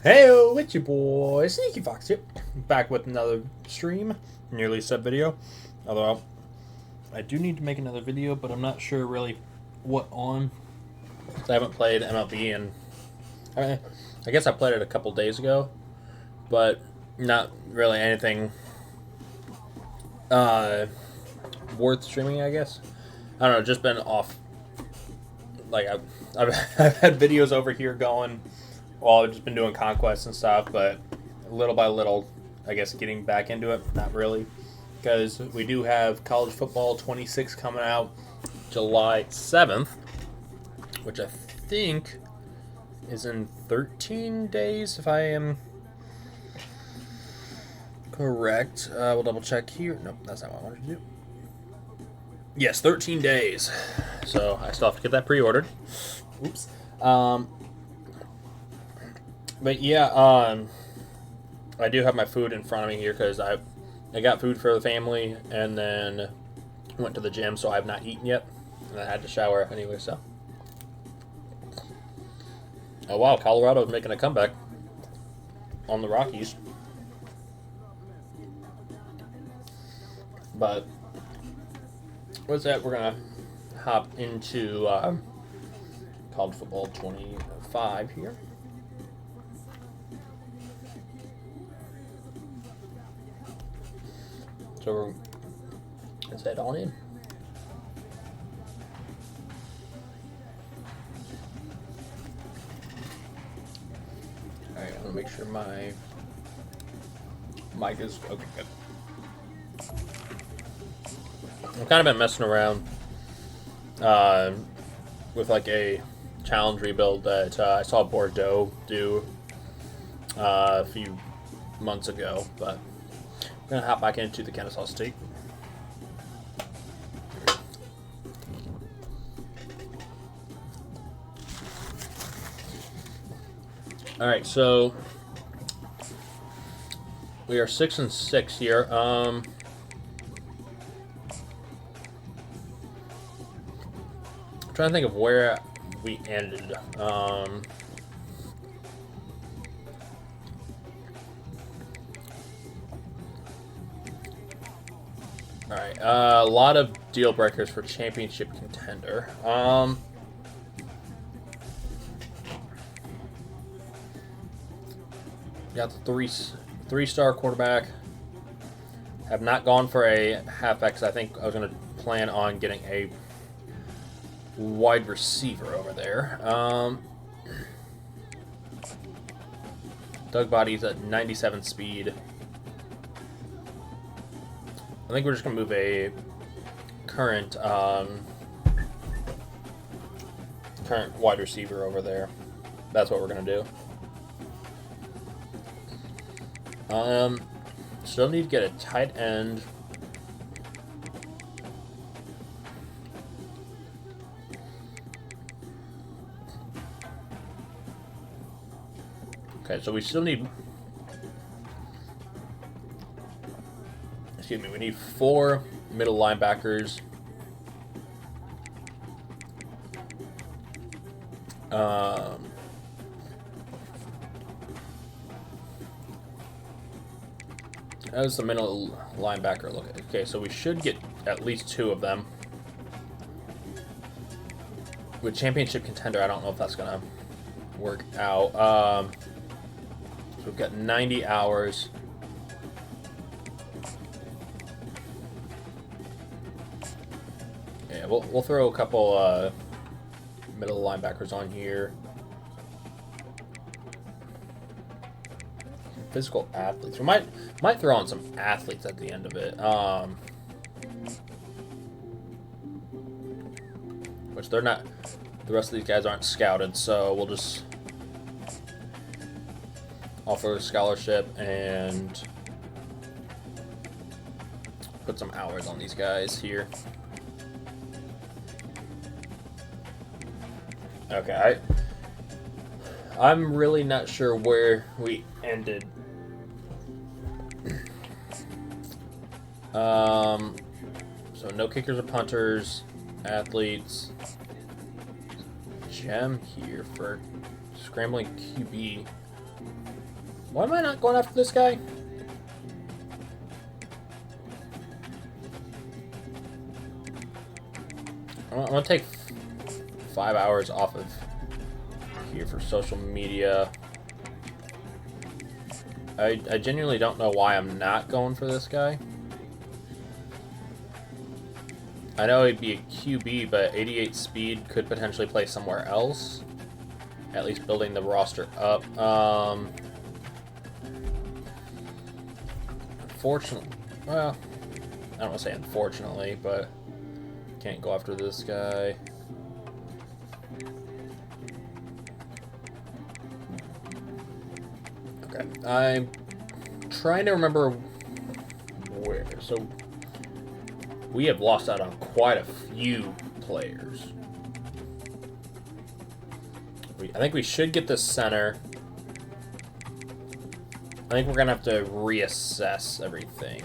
Heyo, it's your boy Sneaky Fox here, back with another stream, nearly sub video. Although I do need to make another video, but I'm not sure really what on. I haven't played MLB, and I guess I played it a couple days ago, but not really anything worth streaming. I guess I don't know. Just been off. Like I've had videos over here going. Well, I've just been doing conquests and stuff, but little by little, I guess getting back into it. Not really, because we do have college football 26 coming out July 7th, which I think is in 13 days, if I am correct. We'll double check here. Nope, that's not what I wanted to do. Yes, 13 days. So I still have to get that pre-ordered. Oops. But yeah, I do have my food in front of me here because I got food for the family and then went to the gym, so I have not eaten yet. And I had to shower anyway, so. Oh wow, Colorado is making a comeback on the Rockies. But with that, we're gonna hop into college football 25 here. So let's head on in. Alright, I'm gonna make sure my mic is okay. Good. I've kind of been messing around with like a challenge rebuild that I saw Bordeaux do a few months ago, but I'm gonna hop back into the Kennesaw State. All right, so we are 6-6 here. I'm trying to think of where we ended. All right, a lot of deal breakers for championship contender. Got the three-star quarterback. Have not gone for a halfback because I think I was going to plan on getting a wide receiver over there. Doug Body's at 97 speed. I think we're just going to move a current wide receiver over there. That's what we're going to do. Still need to get a tight end. Okay, so we still need... Excuse me, we need 4 middle linebackers. How does the middle linebacker look? Okay, so we should get at least 2 of them. With championship contender, I don't know if that's going to work out. So we've got 90 hours. Yeah, we'll throw a couple middle linebackers on here. Physical athletes. We might throw on some athletes at the end of it. Which they're not. The rest of these guys aren't scouted, so we'll just offer a scholarship and put some hours on these guys here. Okay, I'm really not sure where we ended. So no kickers or punters, athletes. Gem here for scrambling QB. Why am I not going after this guy? I'm gonna take 5 hours off of here for social media. I genuinely don't know why I'm not going for this guy. I know he'd be a QB, but 88 speed could potentially play somewhere else. At least building the roster up. Unfortunately, well, I don't want to say unfortunately, but can't go after this guy. Okay, I'm trying to remember where. So we have lost out on quite a few players. I think we should get the center. I think we're gonna have to reassess everything.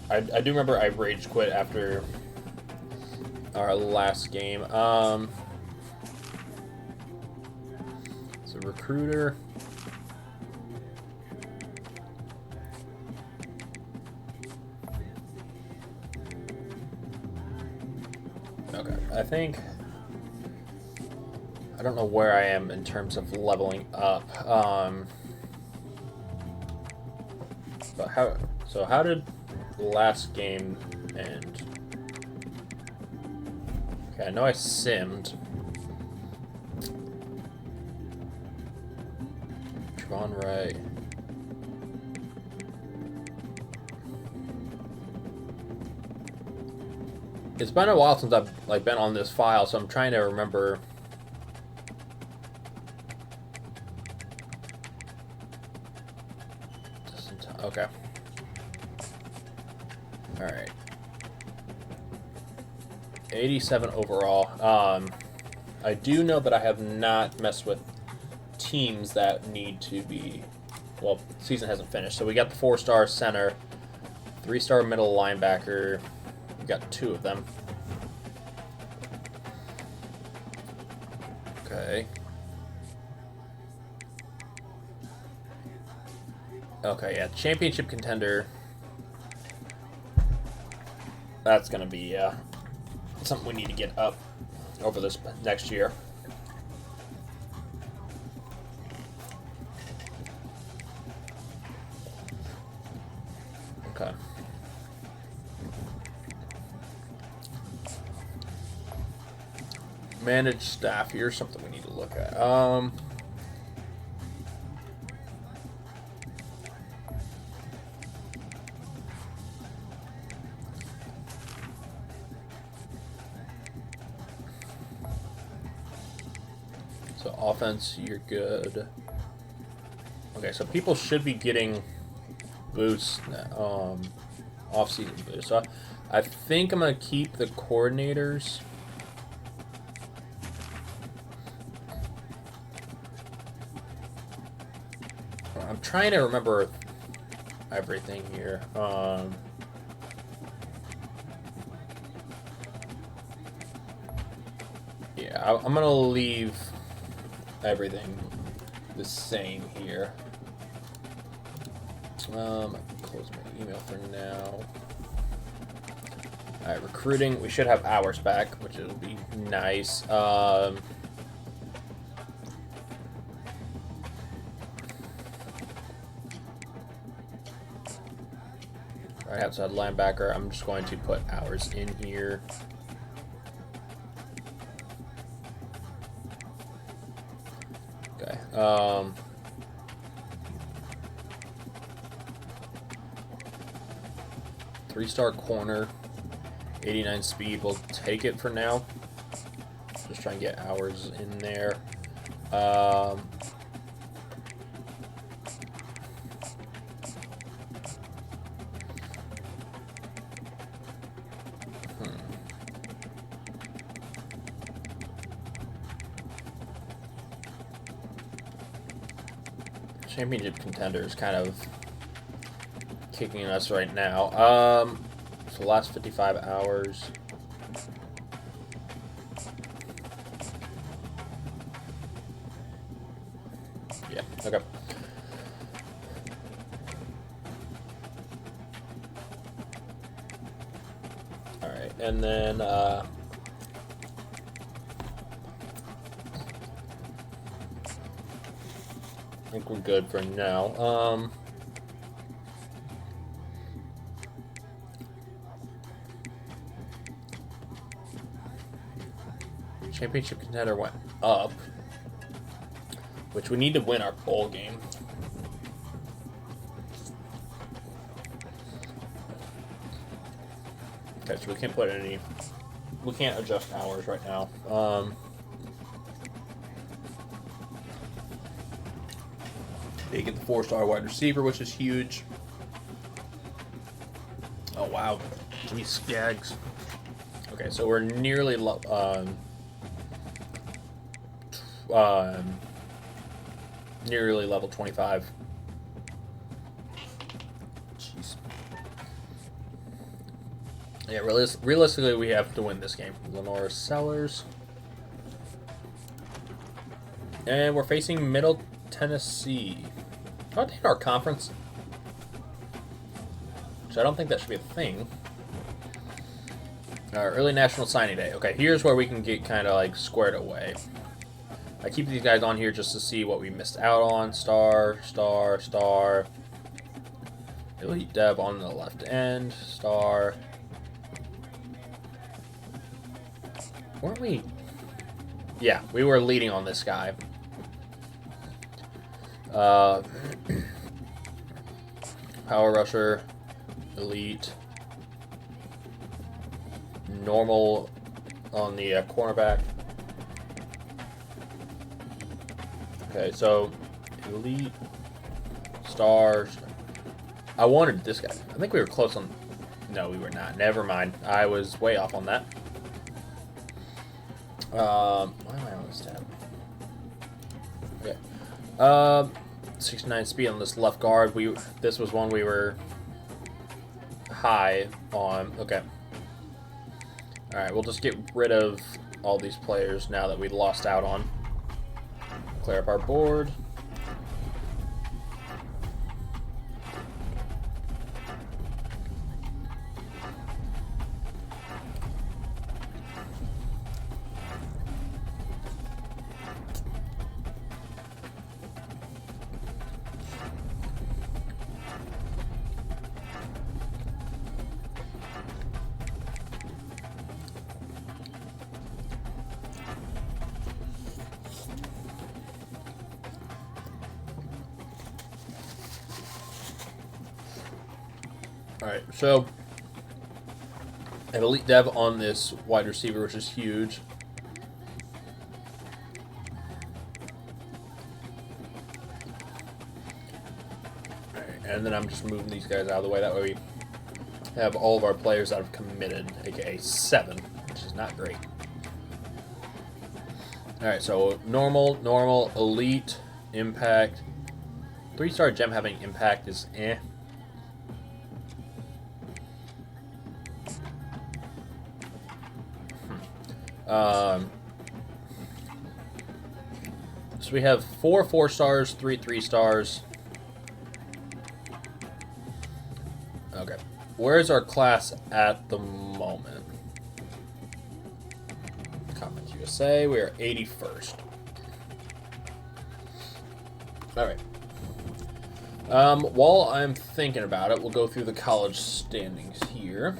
I do remember I rage quit after our last game. So recruiter. Okay, I think I don't know where I am in terms of leveling up. But how did the last game end? Okay, I know I simmed. Drawn right. It's been a while since I've been on this file, so I'm trying to remember. Okay. All right. 87 overall. I do know that I have not messed with teams that need to be. Well, season hasn't finished, so we got the 4-star center, 3-star middle linebacker. We got 2 of them. Okay. Okay, yeah, championship contender. That's gonna be something we need to get up over this next year. Okay. Manage staff. Here's something we need to look at. So offense, you're good. Okay, so people should be getting boosts, off-season boosts. So I think I'm gonna keep the coordinators. I'm trying to remember everything here. Yeah, I'm gonna leave everything the same here. I can close my email for now. Alright, recruiting. We should have hours back, which will be nice. Right outside linebacker, I'm just going to put hours in here. Okay. 3-star corner, 89 speed. We'll take it for now. Just try and get hours in there. Championship contenders kind of kicking us right now. So last 55 hours. and then I think we're good for now. Championship contender went up, which we need to win our bowl game. Okay, so we can't put any. We can't adjust hours right now. They get the 4-star wide receiver, which is huge. Oh wow, Jimmy Skaggs. Okay, so we're nearly nearly level 25. Jeez. Yeah, realistically, we have to win this game. Lenore Sellers. And we're facing Middle Tennessee. Are they in our conference? So I don't think that should be a thing. Early National Signing Day. Okay, here's where we can get kind of like squared away. I keep these guys on here just to see what we missed out on. Star. Elite Dev on the left end. Star. Weren't we? Yeah, we were leading on this guy. Power Rusher. Elite. Normal on the cornerback. Okay, so Elite, Stars. I wanted this guy. I think we were close on. No, we were not. Never mind. I was way off on that. Why am I on this tab? Okay. 69 speed on this left guard. This was one we were high on. Okay. Alright, we'll just get rid of all these players now that we lost out on. Clear up our board. Alright, so I have Elite Dev on this wide receiver, which is huge. Alright, and then I'm just moving these guys out of the way. That way we have all of our players that have committed, aka 7, which is not great. Alright, so normal, elite, impact. 3-star gem having impact is eh. So we have 4 4-stars, 3 3-stars. Okay. Where's our class at the moment? Conference USA, we are 81st. Alright. While I'm thinking about it, we'll go through the college standings here.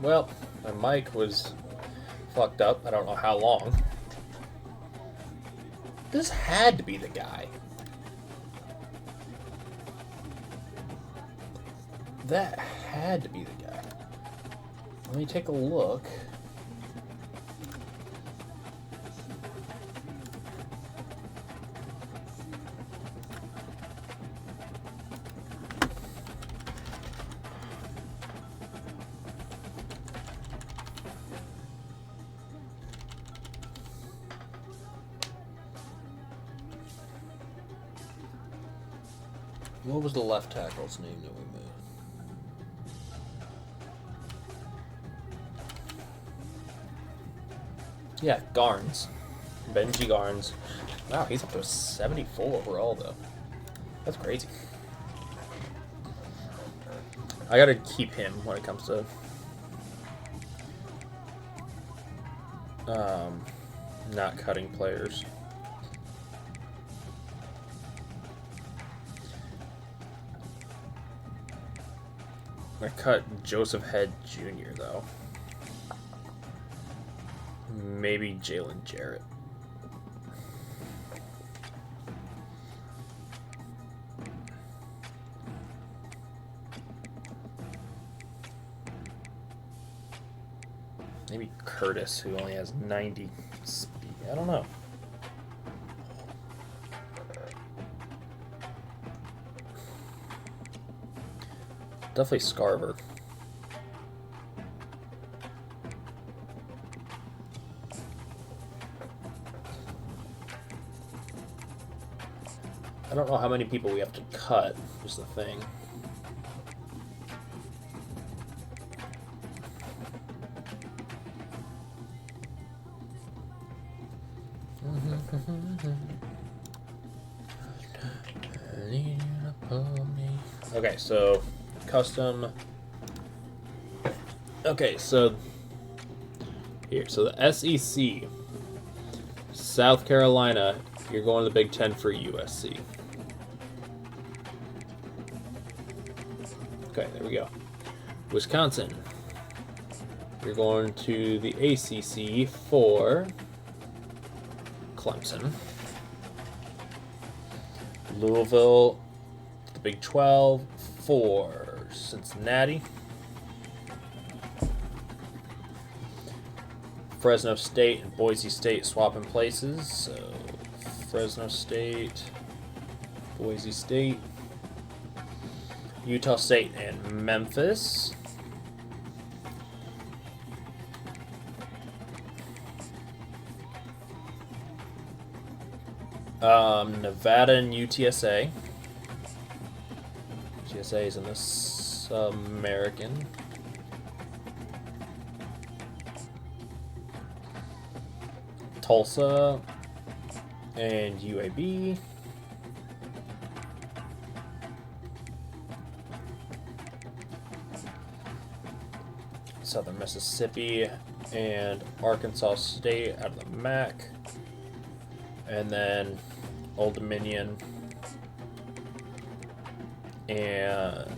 Well, my mic was fucked up. I don't know how long. This had to be the guy. That had to be the guy. Let me take a look. What was the left tackle's name that we made? Yeah, Garnes. Benji Garnes. Wow, he's up to a 74 overall, though. That's crazy. I gotta keep him when it comes to not cutting players. I cut Joseph Head Jr. though. Maybe Jalen Jarrett. Maybe Curtis, who only has 90 speed. I don't know. Definitely Scarver. I don't know how many people we have to cut, is the thing. Okay, so custom. Okay, so here, so the SEC, South Carolina, you're going to the Big Ten for USC. Okay, there we go. Wisconsin, you're going to the ACC for Clemson. Louisville, the Big 12 for Cincinnati. Fresno State and Boise State swapping places. So Fresno State, Boise State, Utah State and Memphis. Nevada and UTSA. UTSA is in this American. Tulsa and UAB. Southern Mississippi and Arkansas State out of the MAC. And then Old Dominion and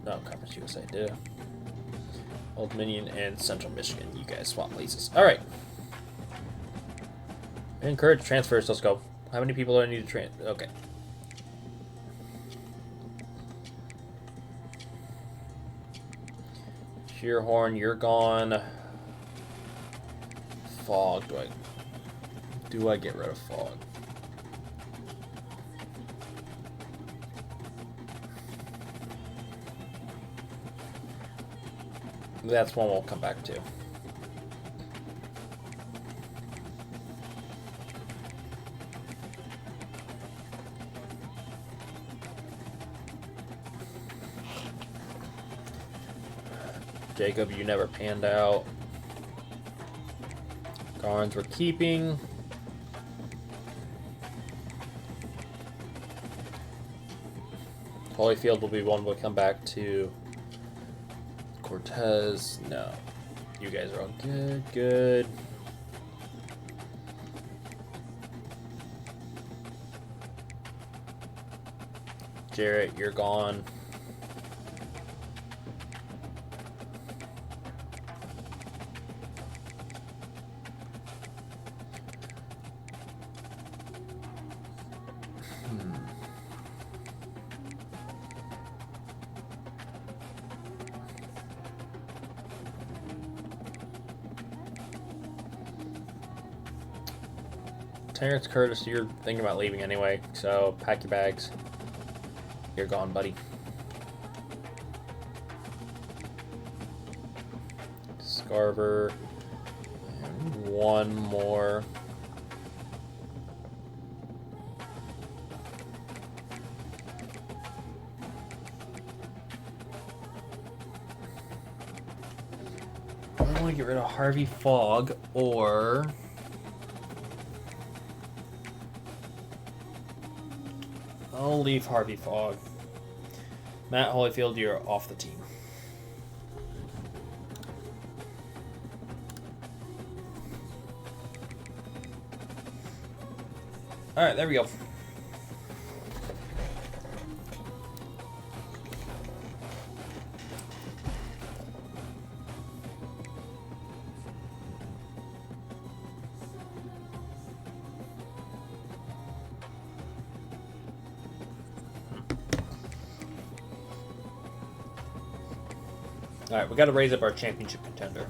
no, Conference USA did. Old Dominion and Central Michigan. You guys swap places. All right. Encourage transfers. Let's go. How many people do I need to train? Okay. Shearhorn, you're gone. Fog. Do I get rid of Fog? That's one we'll come back to. Jacob, you never panned out. Garnes we're keeping. Holyfield will be one we'll come back to. Cortez, no. You guys are all good, good. Jarrett, you're gone. Terrence Curtis, you're thinking about leaving anyway, so pack your bags. You're gone, buddy. Scarver. And one more. I want to get rid of Harvey Fogg or... I'll leave Harvey Fogg. Matt Holyfield, you're off the team. Alright, there we go. Alright, we got to raise up our championship contender.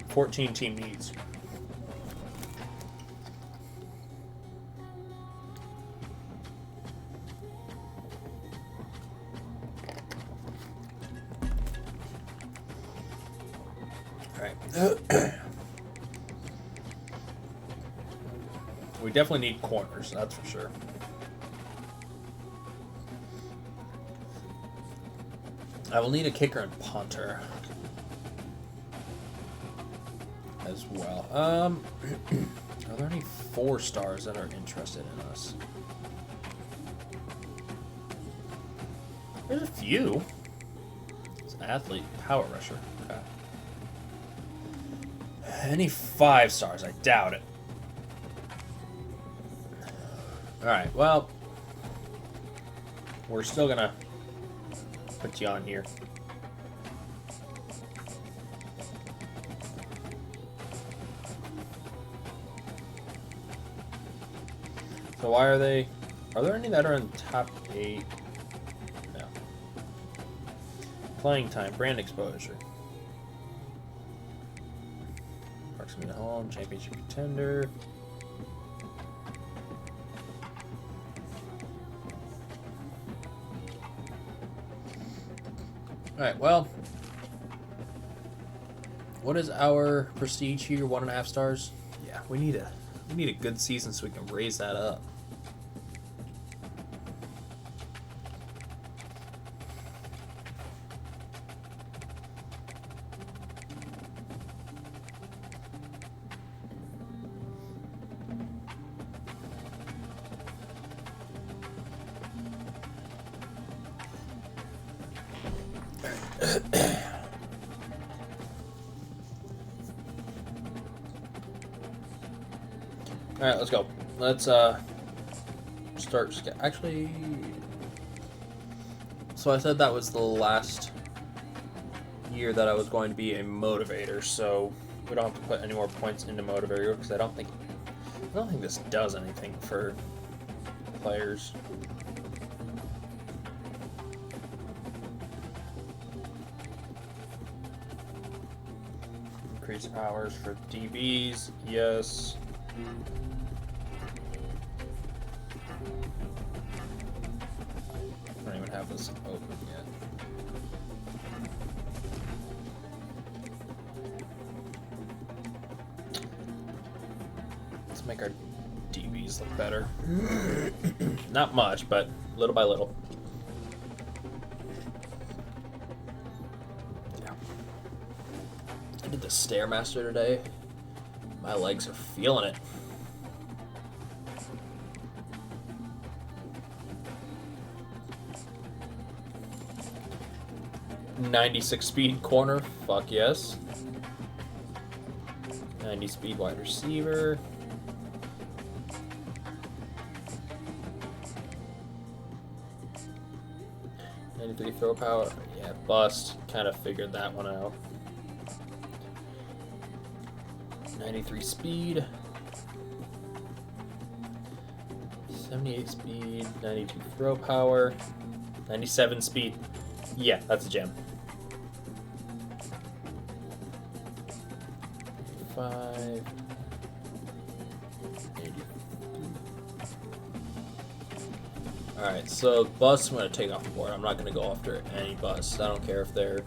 Fourteen team needs. We definitely need corners, that's for sure. I will need a kicker and punter as well. Are there any 4-stars that are interested in us? There's a few. It's an athlete, power rusher. Okay. Any 5-stars? I doubt it. Alright, well, we're still gonna put you on here. So why are they... Are there any that are in top 8? No. Playing time, brand exposure. Proximity home, championship contender. Alright, well, what is our prestige here? 1.5 stars? Yeah, we need a good season so we can raise that up. Alright, let's go. Let's start. Actually, so I said that was the last year that I was going to be a motivator, so we don't have to put any more points into motivator because I don't think this does anything for players. Increase hours for DBs, yes. I don't even have this open yet. Let's make our DBs look better. Not much, but little by little. Yeah. I did the Stairmaster today. My legs are feeling it. .96 speed corner, fuck yes. 90 speed wide receiver. .93 throw power, yeah, bust. Kind of figured that one out. 93 speed. 78 speed, 92 throw power, 97 speed. Yeah, that's a gem. 5, 80. Alright, so busts I'm going to take off the board. I'm not going to go after any busts. I don't care if they're...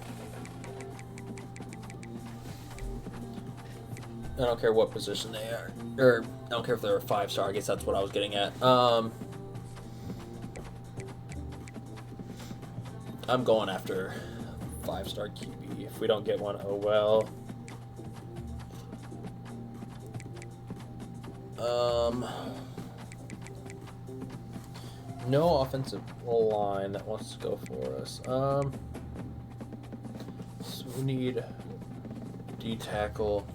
I don't care what position they are. Or, I don't care if they're a 5-star. I guess that's what I was getting at. I'm going after 5-star QB. If we don't get one, oh well. No offensive line that wants to go for us. So we need D tackle.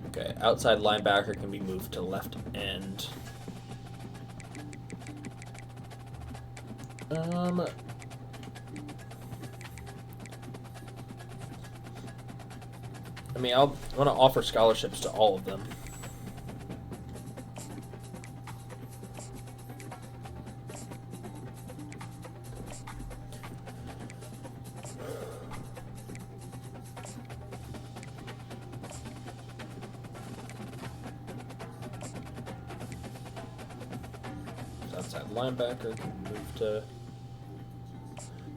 Okay, outside linebacker can be moved to left end. I mean, I want to offer scholarships to all of them. Outside linebacker can move to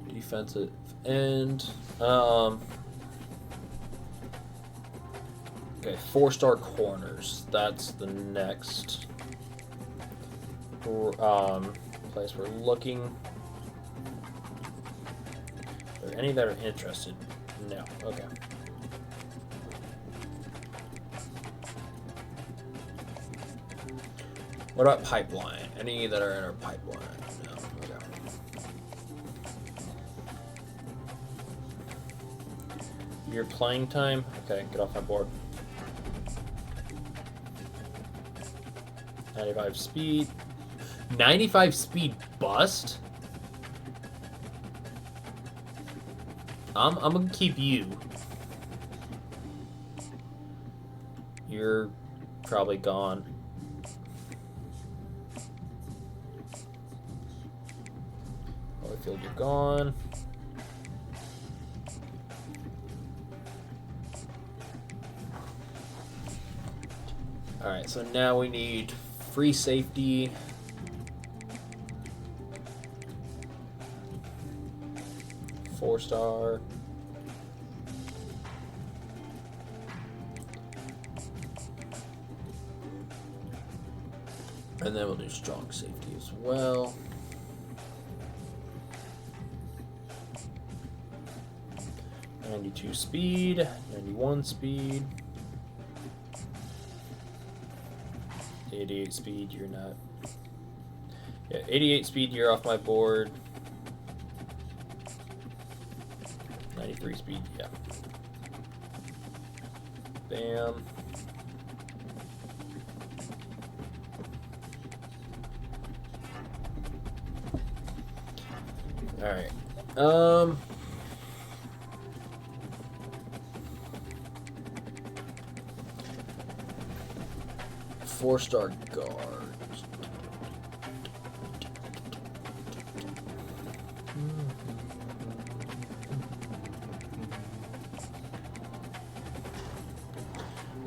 defensive end. Okay, 4-star corners. That's the next place we're looking. Are there any that are interested? No. Okay. What about pipeline? Any that are in our pipeline? No. Okay. Your playing time? Okay, get off my board. 95 speed. 95 speed bust? I'm gonna keep you. You're probably gone. Holyfield, you're gone. Alright, so now we need free safety. Four-star. And then we'll do strong safety as well. .92 speed, 91 speed. 88 speed, you're not. Yeah, 88 speed, you're off my board. 93 speed, yeah. Bam. Alright. 4-star guard.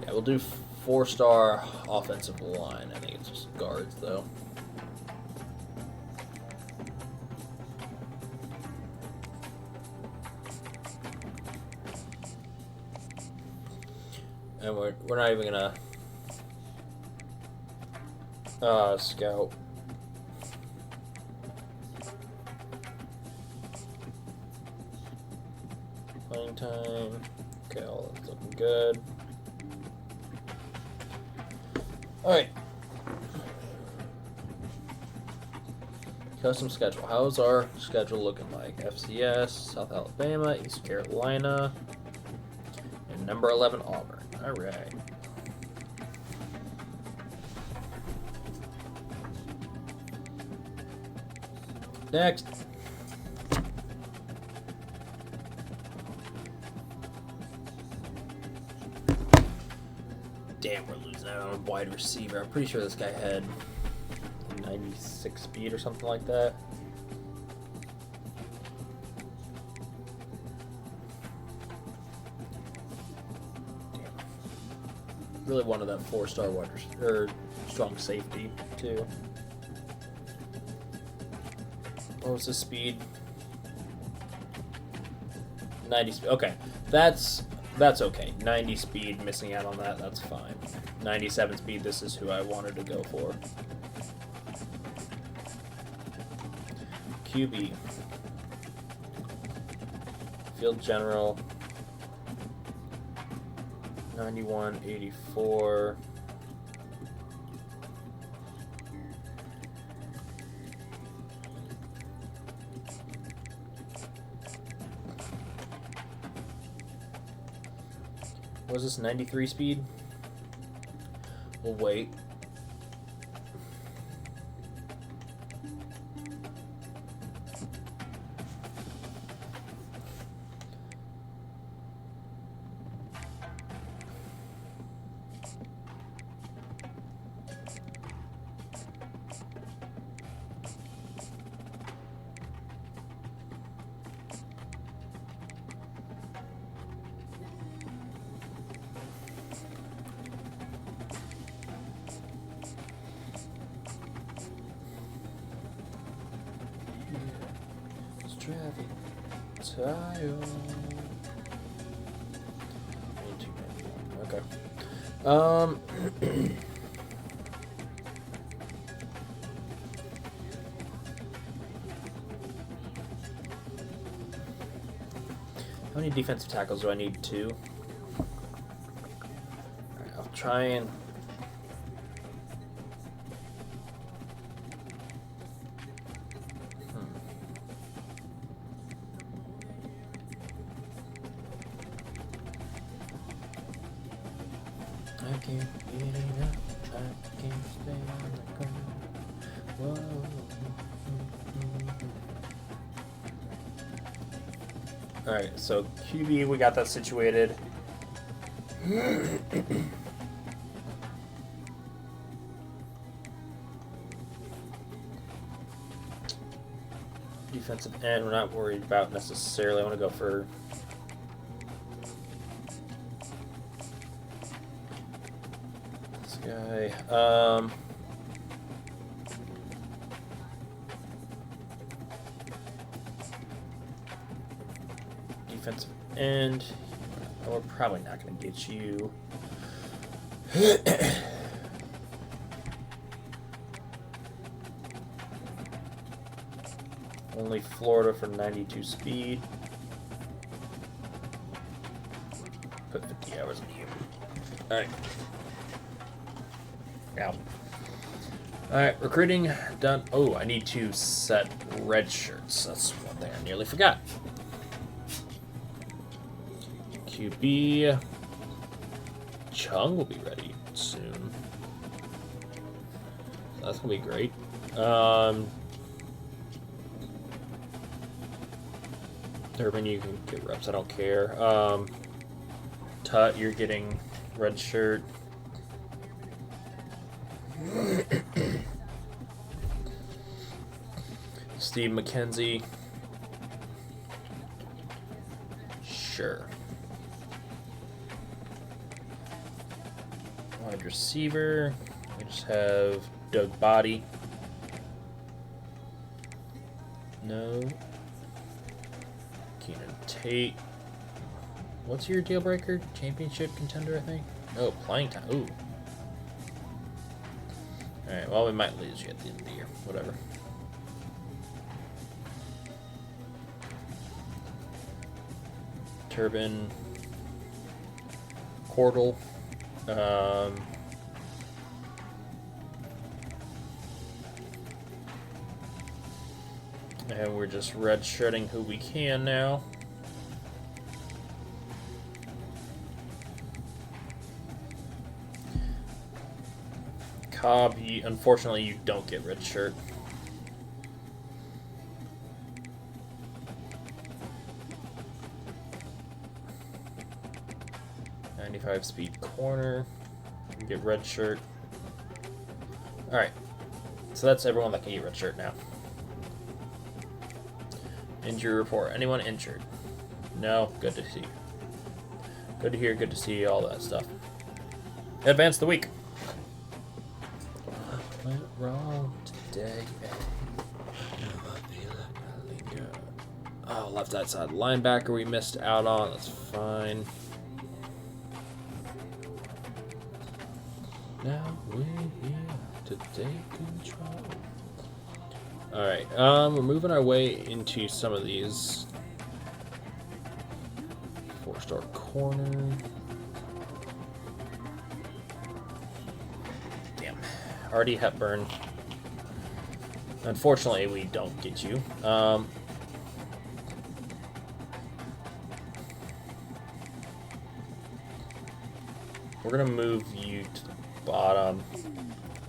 Yeah, we'll do 4-star offensive line. I think it's just guards, though. And we're not even gonna scout. Playing time. Okay, all that's looking good. Alright. Custom schedule. How's our schedule looking like? FCS, South Alabama, East Carolina, and number 11 Auburn. Alright. Next. Damn, we're losing out on a wide receiver. I'm pretty sure this guy had 96 speed or something like that. Damn. Really wanted that 4-star wide or strong safety too. What was his speed? 90 speed. Okay, that's okay. 90 speed, missing out on that, that's fine. 97 speed, this is who I wanted to go for. QB. Field General. 91, 84. What was this, 93 speed? We'll wait. Traffic tire. Okay. How many defensive tackles do I need? 2. Alright, I'll try and I can't get it up, I can't stay on the ground. Whoa. Alright, so QB, we got that situated. Defensive end, we're not worried about necessarily. I want to go for this guy. Defensive end. We're probably not going to get you. Only Florida for 92 speed. Put 50 hours in you. Alright. Ow. Alright, recruiting done. Oh, I need to set red shirts. That's one thing I nearly forgot. QB. Chung will be ready soon. So that's going to be great. Durbin, you can get reps. I don't care. Tut, you're getting red shirt. Steve McKenzie. Sure. Wide receiver. We just have Doug Body. No. Keenan Tate. What's your deal breaker? Championship contender, I think? Oh, playing time. Ooh. Alright, well, we might lose you at the end of the year. Whatever. Turbin. Cordell. And we're just red-shirting who we can now. Cobb, unfortunately, you don't get red shirt. .95 speed corner. Get red shirt. Alright. So that's everyone that can get red shirt now. Injury report. Anyone injured? No. Good to see. Good to hear. Good to see. All that stuff. Advance the week. What went wrong today? Oh, left outside linebacker we missed out on. That's fine. Now we're here to take control. Alright, we're moving our way into some of these. 4-star corner. Damn. Artie Hepburn. Unfortunately, we don't get you. We're going to move you to the bottom.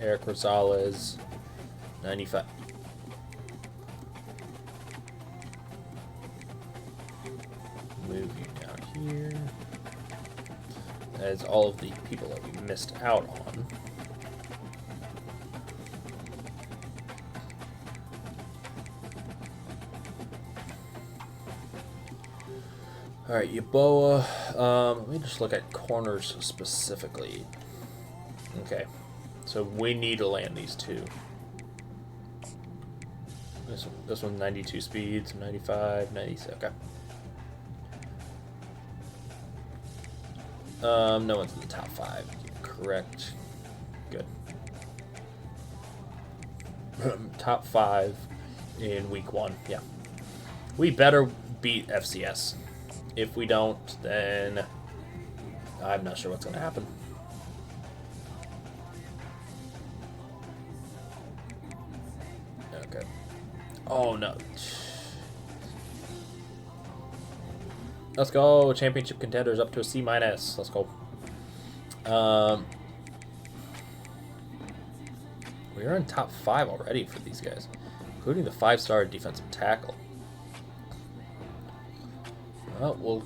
Eric Rosales, 95. Move you down here. That is all of the people that we missed out on. Alright, Yaboa. Let me just look at corners specifically. Okay. So we need to land these two. This one's 92 speed, some 95, 96. Okay. No one's in the top 5. Correct. Good. Top 5 in week 1. Yeah. We better beat FCS. If we don't, then I'm not sure what's going to happen. Okay. Oh, no. Let's go. Championship contenders up to a C-. Let's go. We're in top 5 already for these guys, including the 5-star defensive tackle. Oh, well,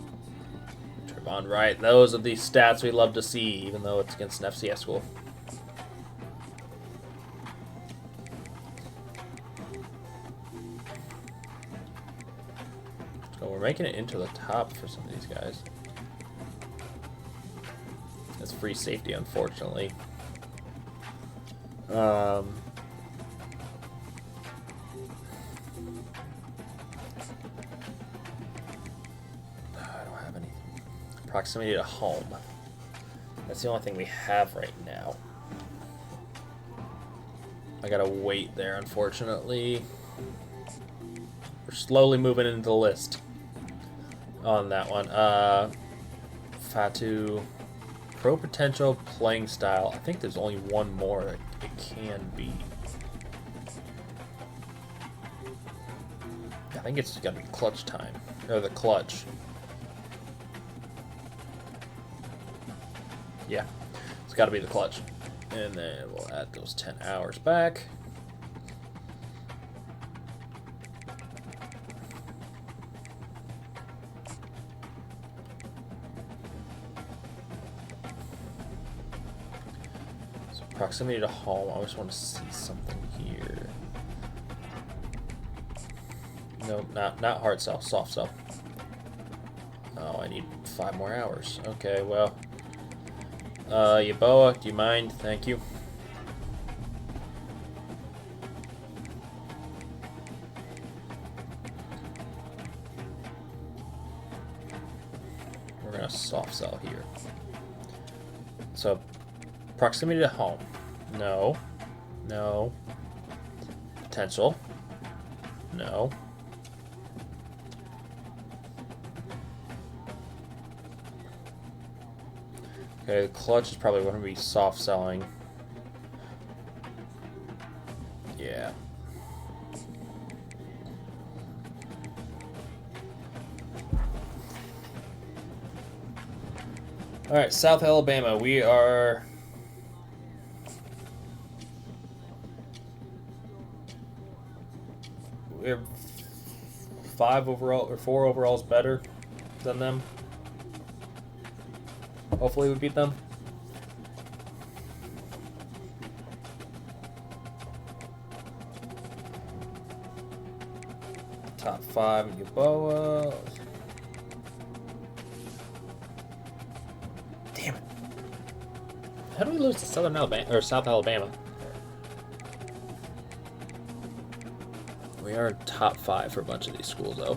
Trevon Wright. Those are the stats we love to see, even though it's against an FCS school. So we're making it into the top for some of these guys. That's free safety, unfortunately. Proximity to home. That's the only thing we have right now. I gotta wait there, unfortunately. We're slowly moving into the list on that one. Fatu. Pro potential, playing style. I think there's only one more it can be. I think it's gotta be clutch time. Or the clutch. Yeah, it's got to be the clutch. And then we'll add those 10 hours back. So proximity to home, I just want to see something here. No, not hard sell, soft sell. Oh, I need 5 more hours. Okay, well. Yaboa, do you mind? Thank you. We're gonna soft sell here. So, proximity to home. No. No. Potential. No. Okay, the clutch is probably going to be soft selling. Yeah. Alright, South Alabama. We're 5 overall or 4 overalls better than them. Hopefully we beat them. 5 in Euboa. Damn it. How do we lose to Southern Alabama or South Alabama? We are top 5 for a bunch of these schools, though.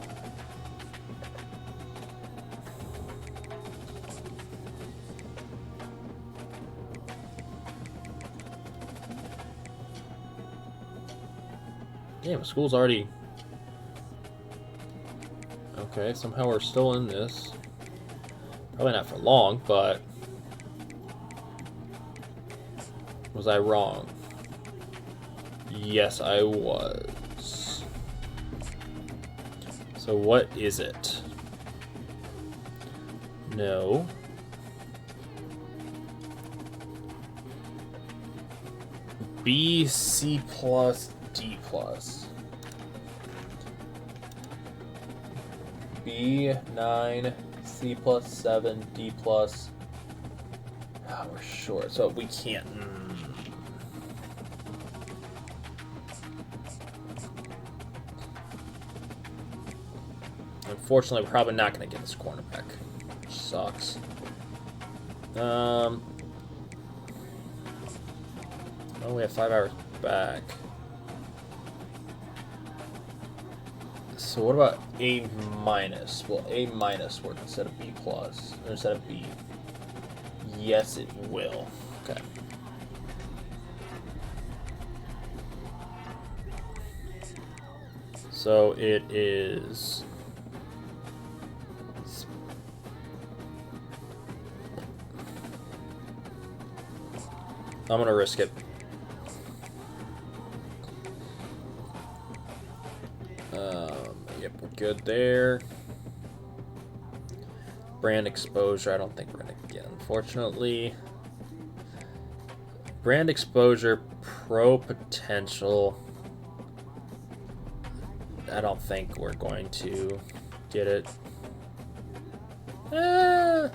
Damn, school's already... Okay, somehow we're still in this. Probably not for long, but... Was I wrong? Yes, I was. So what is it? No. B, C plus, D plus. B, 9, C plus 7, D plus. Oh, we're short, so we can't. Unfortunately, we're probably not going to get this cornerback, which sucks. Oh, we have 5 hours back. So what about A minus? Will A minus work instead of B plus, or instead of B? Yes, it will. Okay. So it is... I'm gonna risk it. Yep, we're good there. Brand exposure, I don't think we're gonna get, unfortunately. Brand exposure, pro potential. I don't think we're going to get it. We're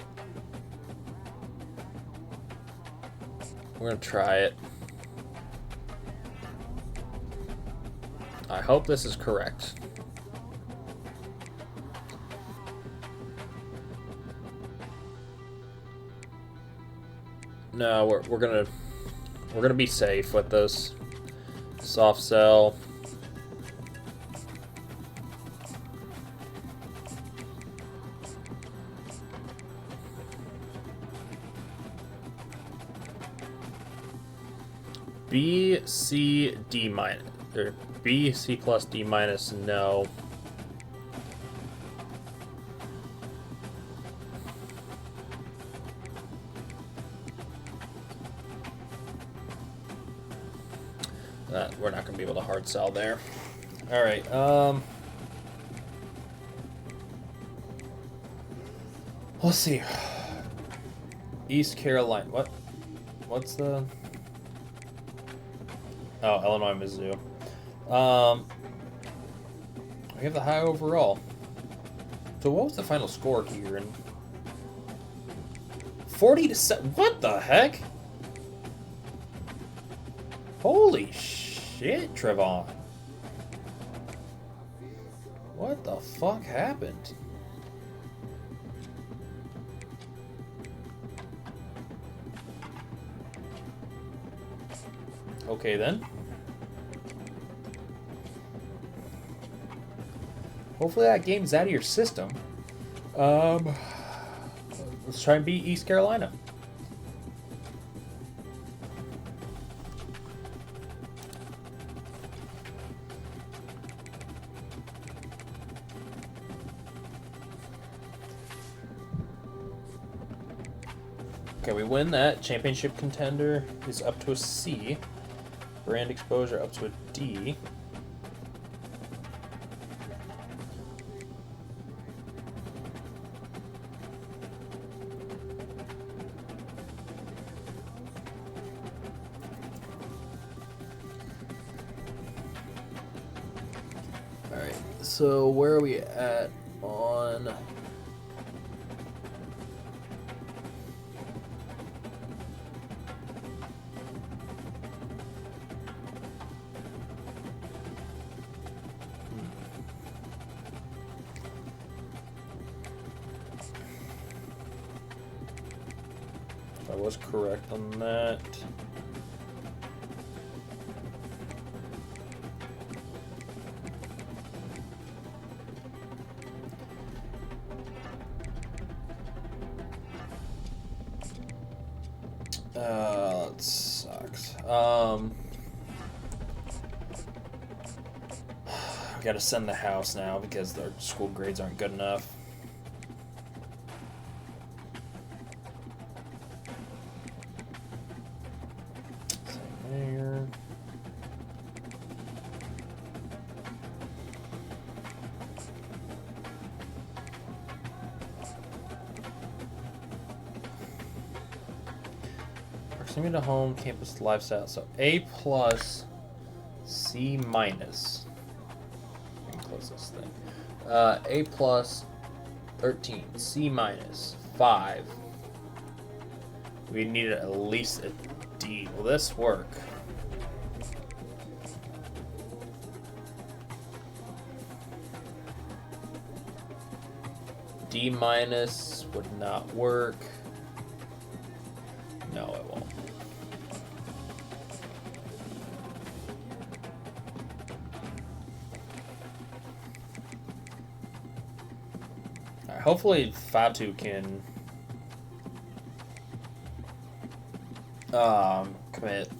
gonna try it. I hope this is correct. No, we're gonna be safe with this soft sell. B, C, D minus, or B, C plus, D minus, no. We're not going to be able to hard sell there. All right. Let's see. East Carolina. What's the... Oh, Illinois, Mizzou. We have the high overall. So what was the final score here? 40-7. What the heck? Holy shit, Trevon. What the fuck happened? Okay, then. Hopefully that game's out of your system. Let's try and beat East Carolina. Okay, we win that. Championship contender is up to a C. Brand exposure up to a D. Alright, so where are we at on... I was correct on that. That sucks. We gotta send the house now because their school grades aren't good enough. There. Proximity to home, campus lifestyle. So A plus, C minus. I can close this thing. A plus, 13. C minus, 5. We need at least a D. Will this work? D minus would not work. No, it won't. Alright, hopefully Fatu can commit.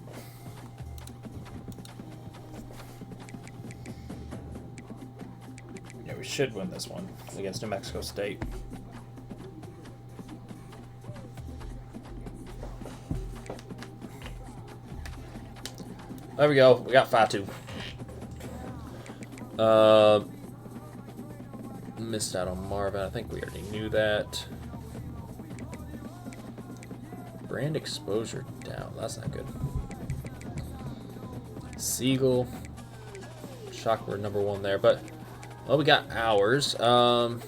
Yeah, we should win this one against New Mexico State. There we go. We got Fatu. Missed out on Marvin. I think we already knew that. Brand exposure down. That's not good. Siegel. Shock word number 1 there. But, well, we got ours. Time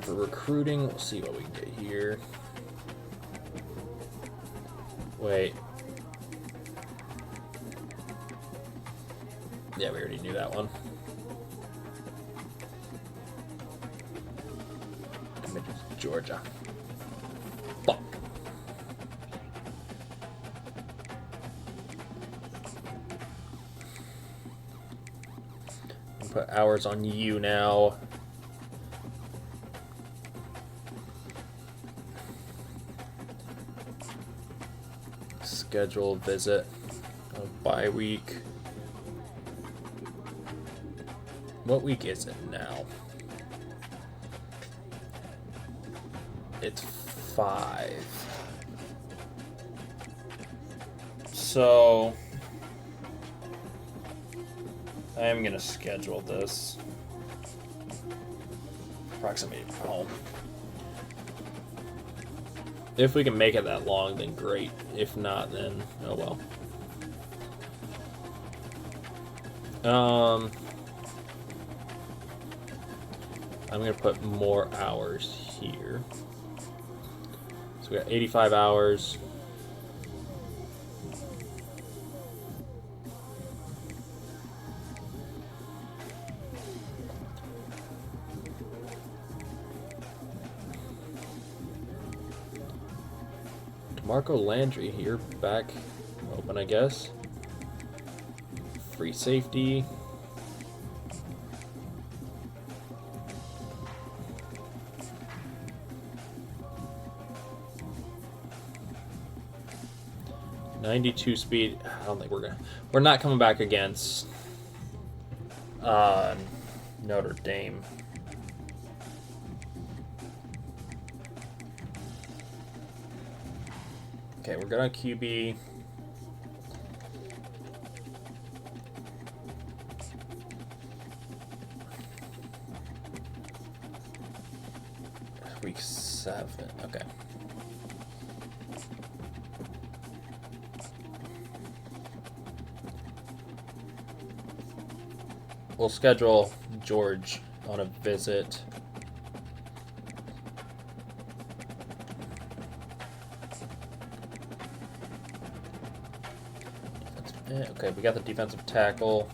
for recruiting. We'll see what we can get here. Wait. Yeah, we already knew that one. Committed to Georgia. Fuck. I'll put hours on you now. Schedule visit of bye week. What week is it now? It's 5. So I am gonna schedule this. Proximity to home. If we can make it that long, then great. If not, then oh well. I'm gonna put more hours here. So we got 85 hours. Marco Landry here, back open, I guess. Free safety. .92 speed. I don't think we're not coming back against Notre Dame. Okay, we're good on QB. Week 7. Okay. We'll schedule George on a visit. Okay, we got the defensive tackle.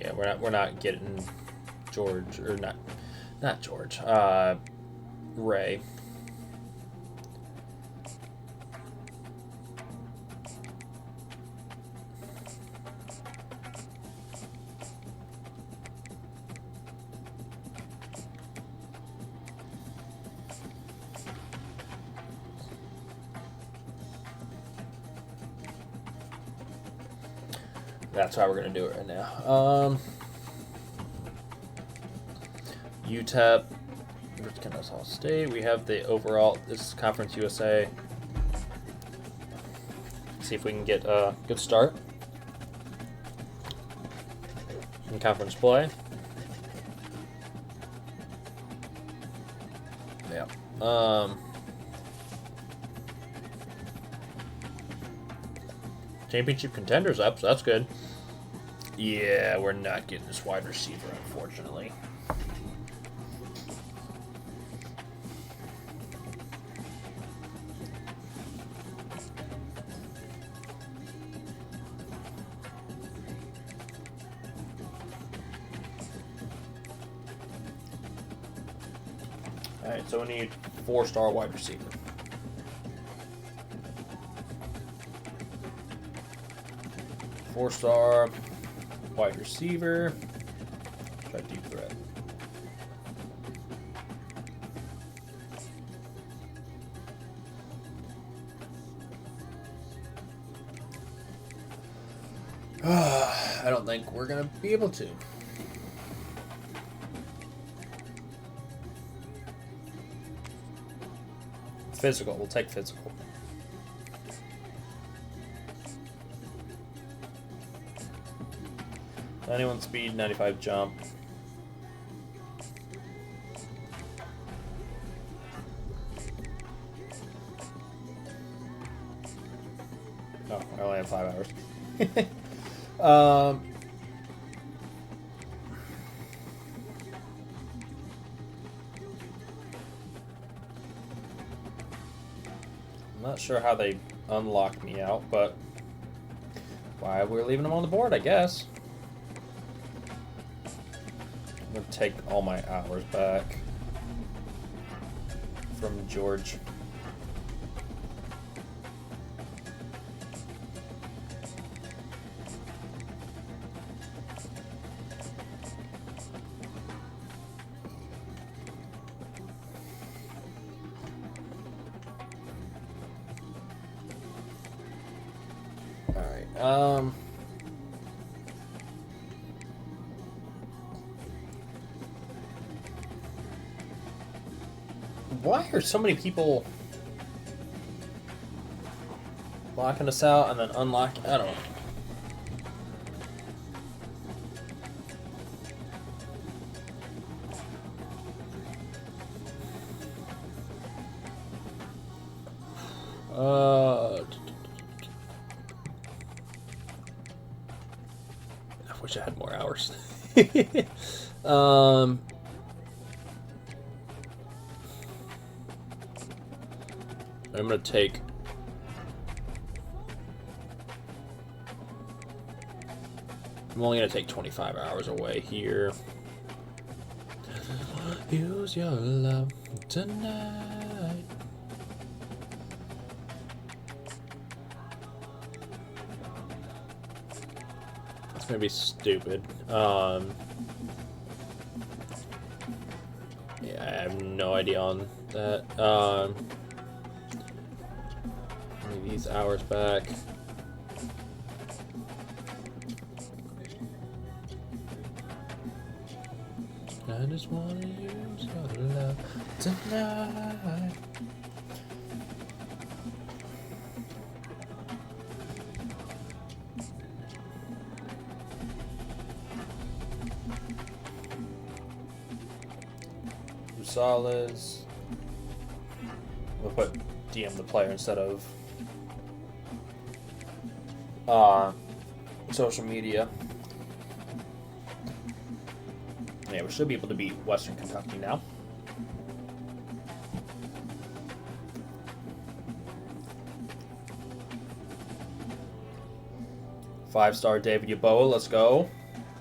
Yeah, we're not getting George, or not George. Ray. That's why we're gonna do it right now. UTEP, Kennesaw State. We have the overall. This is Conference USA. See if we can get a good start in conference play. Yeah. Championship contenders up, so that's good. Yeah, we're not getting this wide receiver, unfortunately. All right, so we need 4-star wide receiver. Four-star wide receiver. Try deep threat. I don't think we're gonna be able to. Physical. We'll take physical. Anyone speed, 95 jump. Oh, I only have 5 hours. I'm not sure how they unlocked me out, but why we're leaving them on the board, I guess. I'm going to take all my hours back from George. All right. Why are so many people locking us out and then unlocking? I don't know. I wish I had more hours. I'm gonna take. I'm only gonna take 25 hours away here. Use your love tonight. That's gonna be stupid. Yeah, I have no idea on that. These hours back. I just wanna use your love tonight. Gonzalez. We'll put DM the player instead of social media. Yeah, we should be able to beat Western Kentucky now. Five-star David Yaboa, let's go.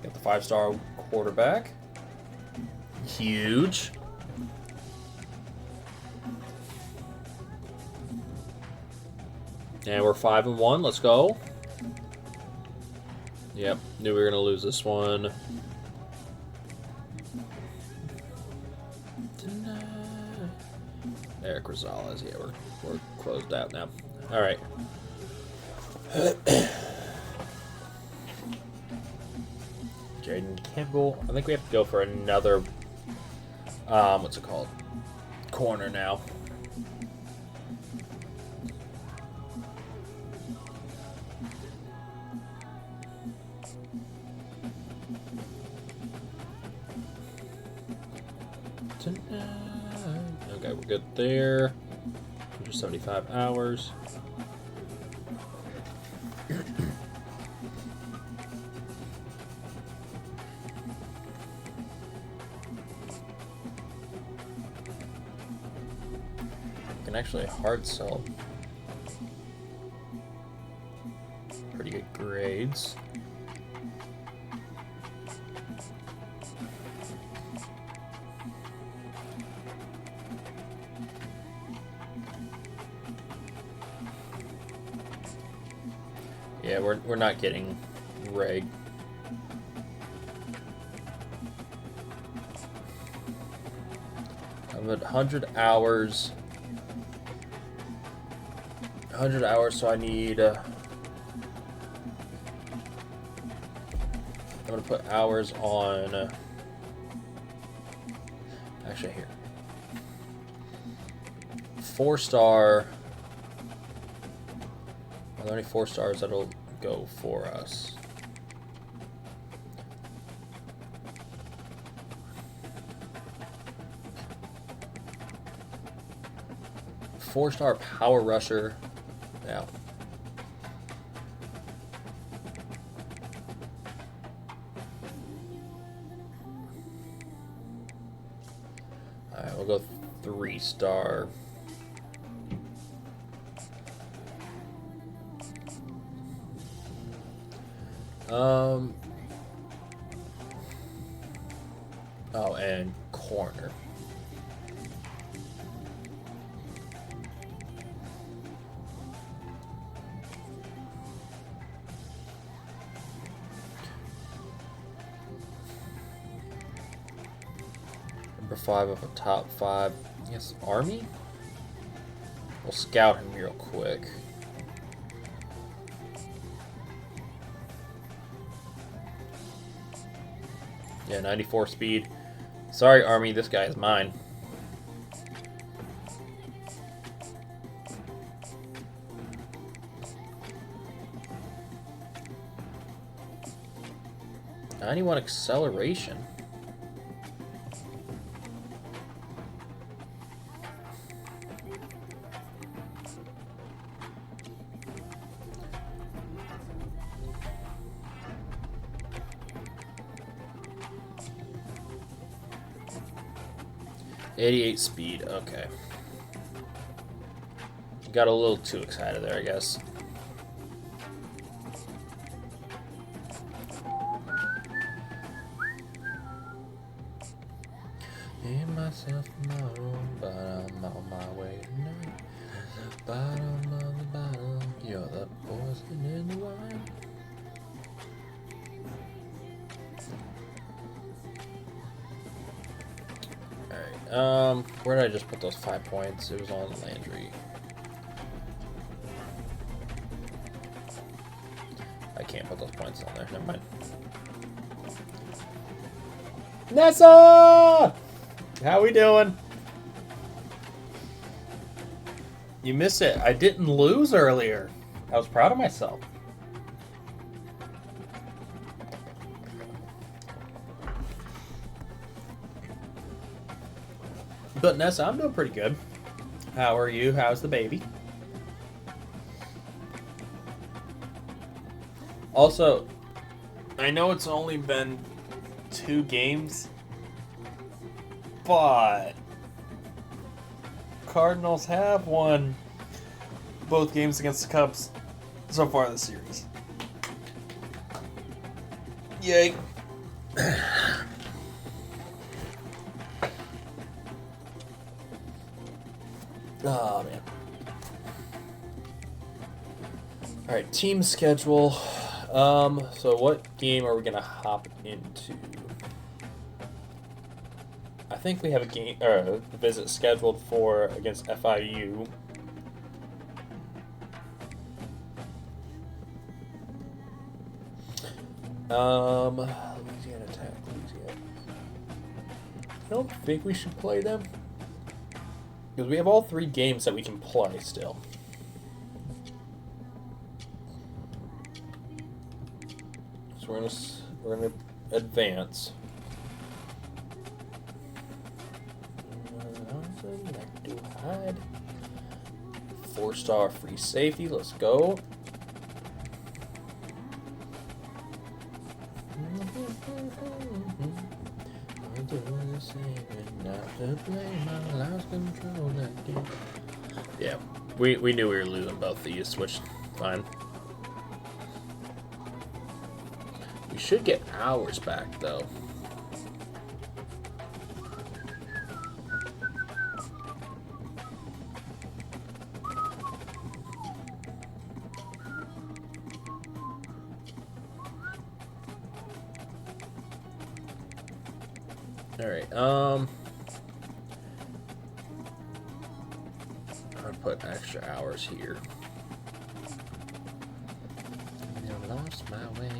Got the 5-star quarterback. Huge. And we're 5-1. Let's go. Yep, knew we were gonna lose this one. Eric Rosales, yeah, we're closed out now. All right. Jaden Campbell. I think we have to go for another. What's it called? Corner now. Okay, we're good there. 175 hours. Can actually hard sell pretty good grades. Yeah, we're not getting reg. I'm at 100 hours. 100 hours, so I need. I'm gonna put hours on. Actually, here. 4-star. Are there any 4-stars that'll go for us? Four-star power rusher. Now. Alright, we'll go 3-star. Oh, and corner. Number 5 of a top 5. Yes, Army? We'll scout him real quick. Yeah, 94 speed. Sorry, Army, this guy is mine. .91 acceleration. .88 speed, okay. Got a little too excited there, I guess. In myself tomorrow, but I'm on my way tonight. Bottom of the bottom, you're the poison in the wine. Alright, where did I just put those 5 points? It was on Landry. I can't put those points on there, never mind. Nessa! How we doing? You missed it. I didn't lose earlier. I was proud of myself. But Nessa, I'm doing pretty good. How are you? How's the baby? Also, I know it's only been 2 games, but Cardinals have won both games against the Cubs so far this series. Yay. Oh man. All right, team schedule. So what game are we gonna hop into? I think we have a game a visit scheduled for against FIU. Louisiana Tech, Louisiana. I don't think we should play them because we have all 3 games that we can play still. So we're gonna advance. Like to hide. 4-star free safety. Let's go. Yeah, we knew we were losing both these, which fine. We should get ours back though. All right. I'm gonna put extra hours here. I lost my way.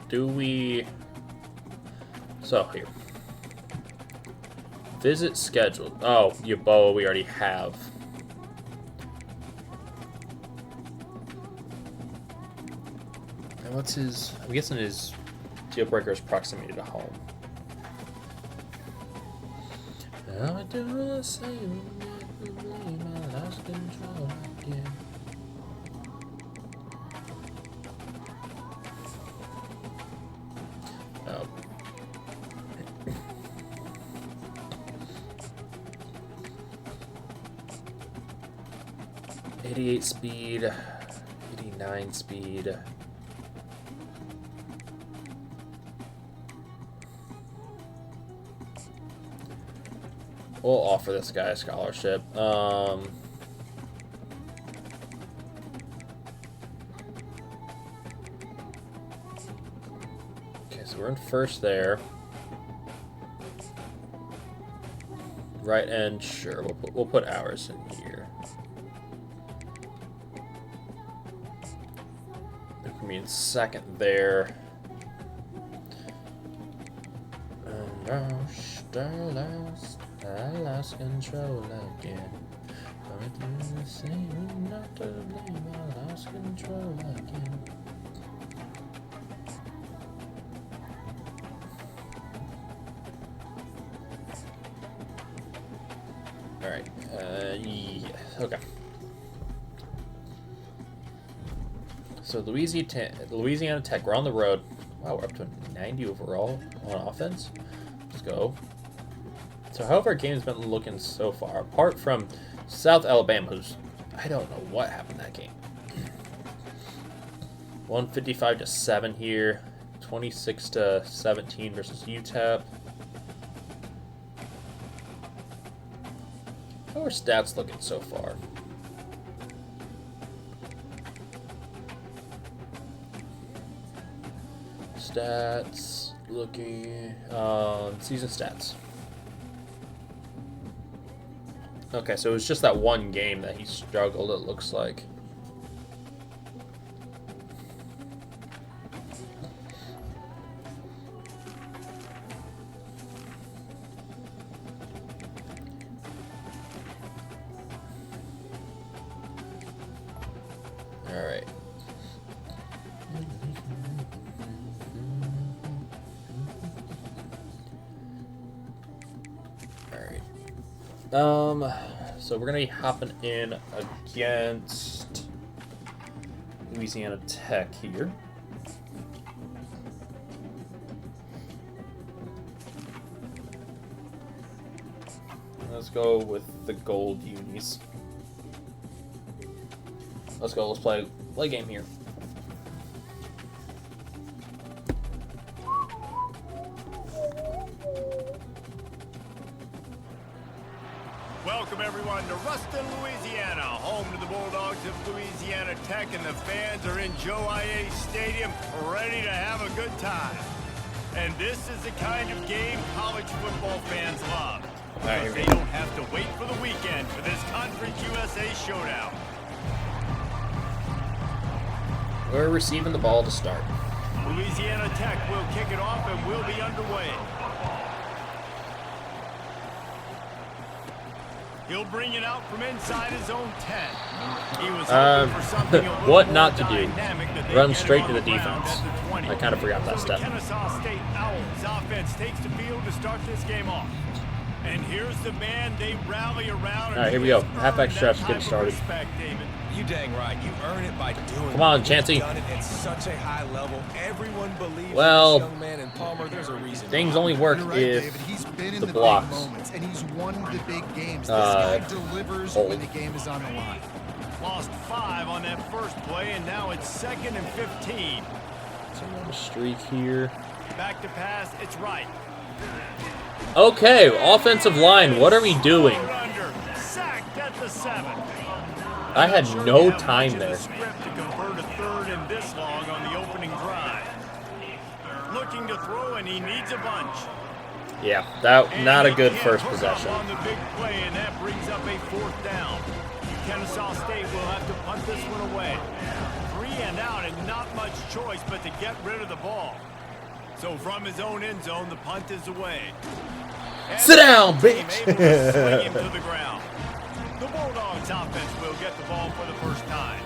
Do we? So here. Visit scheduled. Oh, Yaboa we already have. And what's his? I'm guessing his deal breaker is proximity to home. I do the same. I lost control again. Oh. 88 speed, 89 speed. We'll offer this guy a scholarship. Okay, so we're in first there. Right end, sure. We'll put ours in here. Put me in second there. I lost control again. Going through the same, not to blame. I lost control again. All right. Yeah. Okay. So Louisiana Tech, we're on the road. Wow, we're up to 90 overall on offense. Let's go. So how have our games been looking so far? Apart from South Alabama, who's I don't know what happened in that game. 155-7 here. 26-17 versus UTEP. How are stats looking so far? Stats looking season stats. Okay, so it was just that one game that he struggled, it looks like. All right. So we're gonna be hopping in against Louisiana Tech here. Let's go with the gold unis. Let's go. Let's play game here. Welcome everyone to Ruston, Louisiana, home to the Bulldogs of Louisiana Tech, and the fans are in Joe IA Stadium ready to have a good time. And this is the kind of game college football fans love. Because they don't have to wait for the weekend for this Conference USA showdown. We're receiving the ball to start. Louisiana Tech will kick it off and will be underway. He'll bring it out from inside his own 10. He was hoping for something a little what not to more do? dynamic that they Run get straight on to the the ground defense. at the 20. I kind of forgot that So step. the Kennesaw State Owls offense takes the field to start this game off. And here's the man they rally around. All right, here we go. Halfback stretch, get it started. Respect, David. You dang right. You earn it by doing. Come on, it. Chancey. You've done it at such a high level. Everyone believes Well, in this young man, and Palmer, there's a reason. Things only work You're right, if David. He's been in the the blocks. big moments, and he's won the big games. This guy delivers hold. when the game is on the line. Lost 5 on that first play, and now it's 2nd and 15. So we're on a streak here. Back to pass, it's right. Okay, offensive line, what are we doing? Under, sacked at the 7. I had no time there. Script to convert a 3rd and this long on the opening drive. Looking to throw, and he needs a bunch. Yeah, that And not a they good can't first hook up possession. on the big play, and that brings up a 4th down. Kennesaw State will have to punt this one away. 3 and out, and not much choice but to get rid of the ball. So from his own end zone, the punt is away. And Sit down, the team bitch. able to swing him to the ground. The Bulldogs offense will get the ball for the first time.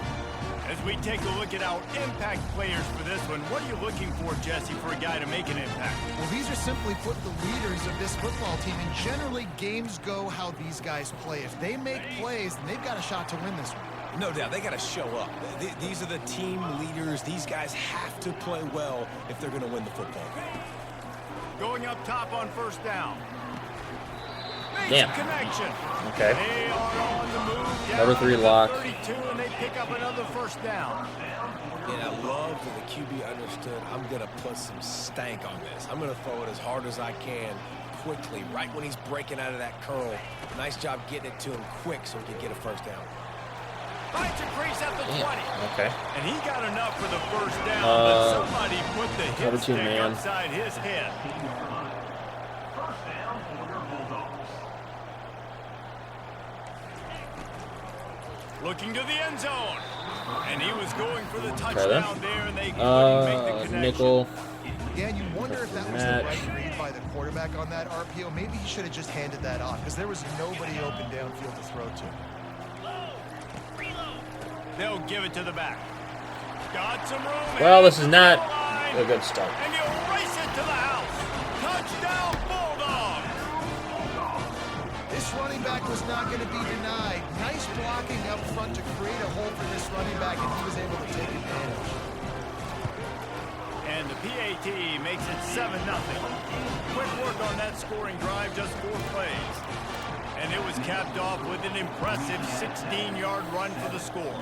As we take a look at our impact players for this one, what are you looking for, Jesse, for a guy to make an impact? Well, these are simply put the leaders of this football team, and generally games go how these guys play. If they make plays, then they've got a shot to win this one. No doubt, they got to show up. These are the team leaders. These guys have to play well if they're going to win the football game. Going up top on 1st down. Damn. Connection. Okay. They are on the move. Number 3 lock. 32, and they pick up another 1st down. And I love that the QB understood, I'm going to put some stank on this. I'm going to throw it as hard as I can, quickly, right when he's breaking out of that curl. Nice job getting it to him quick so he can get a 1st down. Finds a crease at the 20. Okay. And he got enough for the 1st down, but somebody put the cover hit two stick man. upside his head. Looking to the end zone. And he was going for the touchdown there, and they couldn't make the connection. Nickel. Yeah, and you wonder if that was the right read by the quarterback on that RPO. Maybe he should have just handed that off, because there was nobody open downfield to throw to. They'll give it to the back. Got some room. Well, this is not a good start. And you'll race it to the house. Touchdown, Bulldogs. This running back was not going to be denied. Nice blocking up front to create a hole for this running back, and he was able to take advantage. And the PAT makes it 7-0. Quick work on that scoring drive, just 4 plays. And it was capped off with an impressive 16-yard run for the score.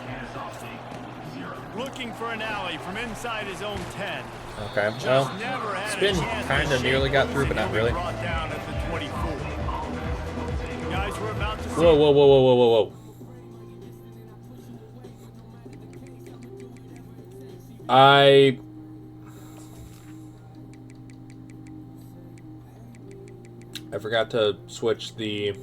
Looking for an alley from inside his own 10. Okay, well, Spin kind of nearly got through, but not really. Brought down at the 24. Guys, we're about to see. Whoa, whoa, whoa, whoa, whoa, whoa, whoa. I forgot to switch the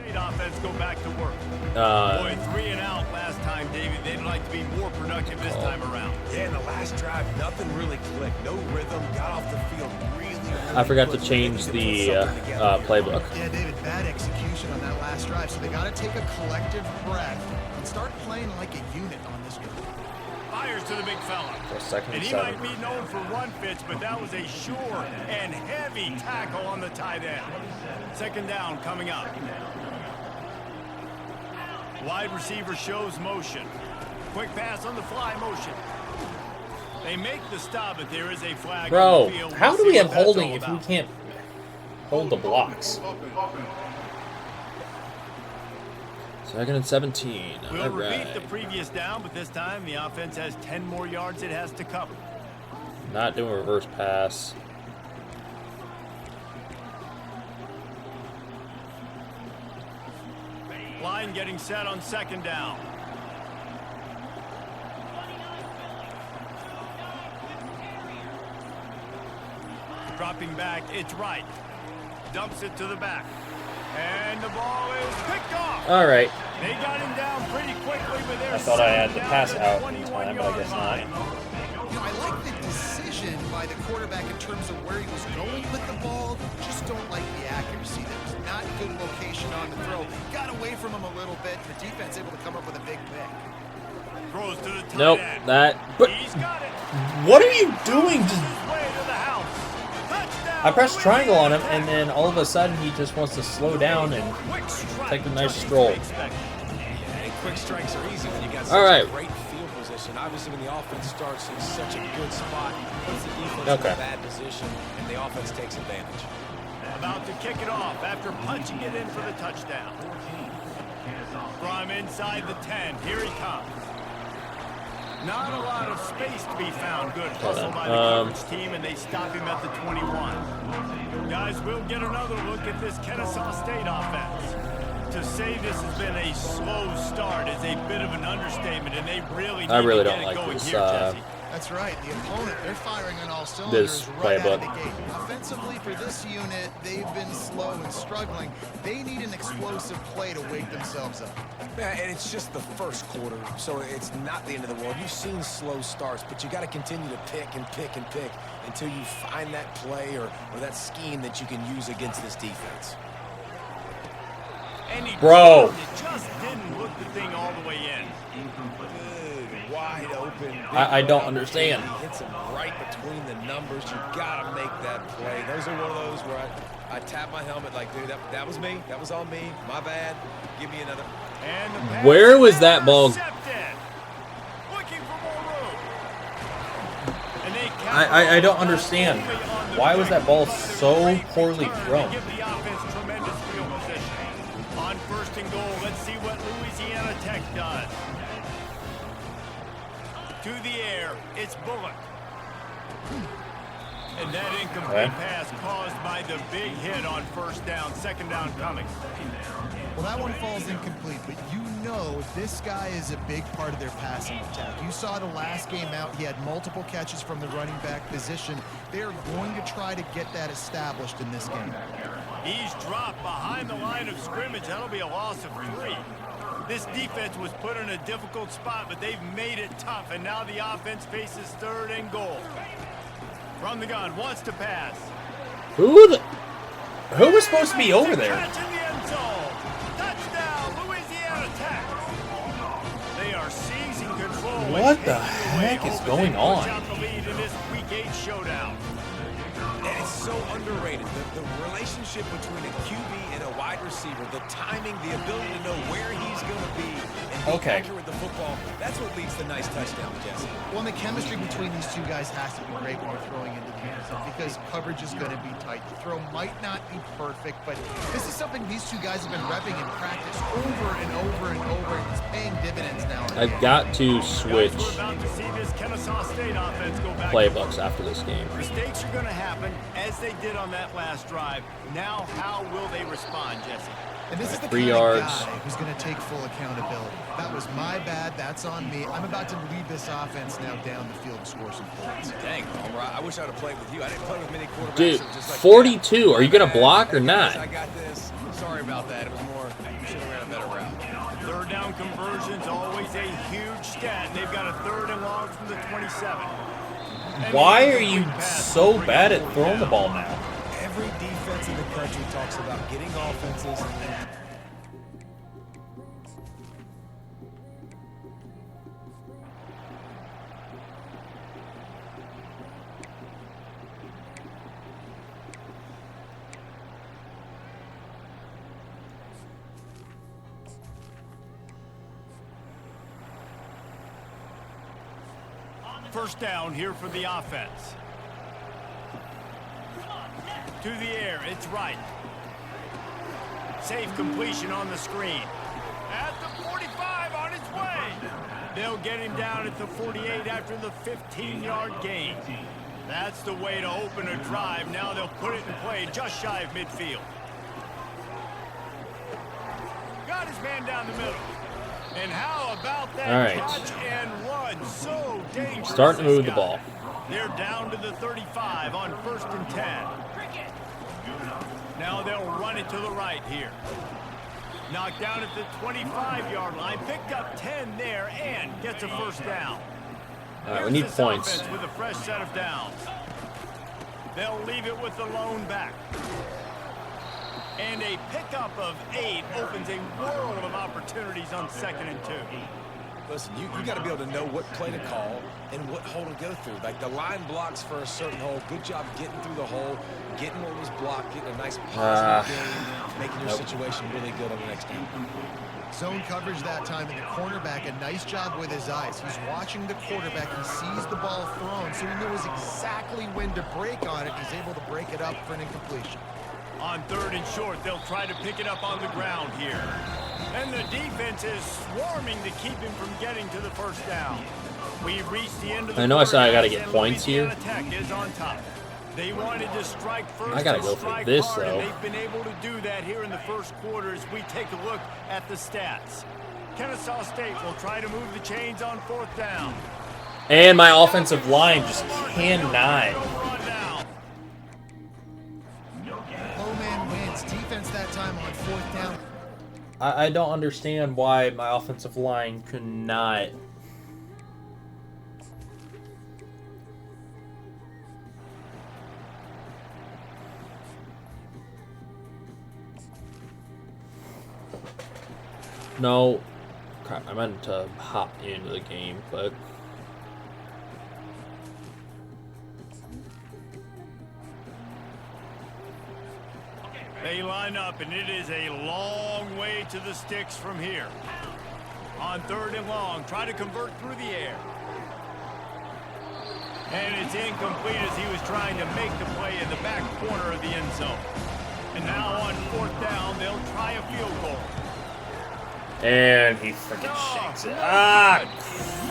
State offense go back to work. Boy, 3 and out last time, David. They'd like to be more productive this time around. Yeah, in the last drive, nothing really clicked. No rhythm. Got off the field really I forgot to change the playbook. Yeah, David, bad execution on that last drive. So they got to take a collective breath and start playing like a unit on this drive. Fires to the big fella. For a 2nd And and he 7. might be known for run fits, but that was a sure and heavy tackle on the tight end. 2nd down coming up. Wide receiver shows motion. Quick pass on the fly motion. They make the stop, but there is a flag Bro, on the field. how We'll do see we have what that's holding all if we about. can't hold the blocks? Second and 17. We'll All repeat the right. previous down, but this time the offense has 10 more yards it has to cover. Not doing a reverse pass. Line getting set on second down. Dropping back, it's right. Dumps it to the back. And the ball is picked off. All right. They got him down pretty quickly, but they're I thought I had the down pass to out the in time, but I guess 21-yard not. line. You know, I like the decision by the quarterback in terms of where he was going with the ball. Just don't like the accuracy. There was not good location on the throw. Got away from him a little bit. The defense able to come up with a big pick. Throws to the tight Nope. end. But He's got it. what are you doing? Just His way to the house. Touchdown, I pressed triangle on him, Louisiana and then all of a sudden he just wants to slow down and Quick strike, take a nice just as stroll. we expected. And quick strikes are easy when you got such All right. a great field position. Obviously, when the offense starts in such a good spot, puts the defense Okay. in a bad position, and the offense takes advantage. About to kick it off after punching it in for the touchdown. From inside the 10, here he comes. Not a lot of space to be found. Good hustle by the coverage team, and they stop him at the 21. Guys, we'll get another look at this Kennesaw State offense. To say this has been a slow start is a bit of an understatement, and they really I really need to don't get like it going this, here, Jesse. That's right. The opponent, they're firing on all cylinders This right out of playbook. the gate. Offensively, for this unit, they've been slow and struggling. They need an explosive play to wake themselves up. Yeah, and it's just the first quarter, so it's not the end of the world. You've seen slow starts, but you got to continue to pick and pick and pick until you find that play or that scheme that you can use against this defense. And he Bro. just didn't look the thing all the way in. Good, wide open. I don't understand. He hits him right between the numbers. You got to make that play. Those are one of those where I tap my helmet like, dude, that was me. That was on me. My bad. Give me another. And the pass Where was that ball? intercepted. Looking for more room. And they I don't understand. Why was that ball so poorly thrown? Give the offense tremendous field position. On first and goal, let's see what Louisiana Tech does. To the air, it's Bullock. And that incomplete pass caused by the big hit on first down, second down coming. Well, that one falls incomplete, but you know this guy is a big part of their passing attack. You saw the last game out, he had multiple catches from the running back position. They are going to try to get that established in this game. He's dropped behind the line of scrimmage. That'll be a loss of 3. This defense was put in a difficult spot, but they've made it tough, and now the offense faces third and goal. From the gun, wants to pass. Who was supposed to be over there? Catch in the end zone. Touchdown, Louisiana Tech. They are seizing control. What and the taking away heck is hope going they push on? out the lead in this Week 8 showdown. And it's so underrated. The relationship between a QB and a wide receiver, the timing, the ability to know where he's going to be and be accurate with the football, that's what leads to nice touchdowns, Jesse. Well, and the chemistry between these two guys has to be great when you're throwing into the end zone because coverage is going to be tight. The throw might not be perfect, but this is something these two guys have been repping in practice over and over and over, and it's paying dividends now. I've got to switch We're about to see this Kennesaw State offense go back. playbooks after this game. Mistakes are going to happen, as they did on that last drive. Now, how will they respond, Jesse? And this is the 3 kind yards. of guy who's going to take full accountability. That was my bad. That's on me. I'm about to lead this offense now down the field to score some points. Dang, Homer, I wish I'd have played with you. I didn't play with many quarterbacks. Dude, that were just like 42. Are you going to that. block or not? I got this. Sorry about that. It was more, you should have ran a better route. Third down conversion's always a huge stat. They've got a third and long from the 27. And Why the are you incomplete pass so brings bad it at throwing the ball now? Every defense in the country talks about getting offenses. First down here for the offense. To the air, it's right. Safe completion on the screen. At the They'll get him down at the 48 after the 15-yard gain. That's the way to open a drive. Now they'll put it in play just shy of midfield. Got his man down the middle. And how about that catch and run? So dangerous. Starting to move the ball. They're down to the 35 on 1st and 10. Now they'll run it to the right here. Knocked down at the 25-yard line. Picked up 10 there and gets a first down. All right, we need points. With a fresh set of downs. They'll leave it with the lone back. And a pickup of 8 opens a world of opportunities on 2nd and 2. Listen, you got to be able to know what play to call and what hole to go through. Like the line blocks for a certain hole. Good job getting through the hole, getting what was blocked, getting a nice positive game, making your situation really good on the next down. Zone coverage that time, and the cornerback, a nice job with his eyes. He's watching the quarterback. He sees the ball thrown, so he knows exactly when to break on it. He's able to break it up for an incompletion. On 3rd and short, they'll try to pick it up on the ground here. And the defense is swarming to keep him from getting to the first down. We've reached the end of the I know I said I gotta get points here. Tech is on top. They wanted to strike first. I gotta go for this, hard, though. and they've been able to do that here in the first quarter as we take a look at the stats. Kennesaw State will try to move the chains on 4th down. And my offensive line just cannot. Low man wins. Defense that time on 4th down. I don't understand why my offensive line could not. No, crap, I meant to hop into the game, but they line up, and it is a long way to the sticks from here. On 3rd and long, try to convert through the air. And it's incomplete as he was trying to make the play in the back corner of the end zone. And now on 4th down, they'll try a field goal. and he freaking shakes it.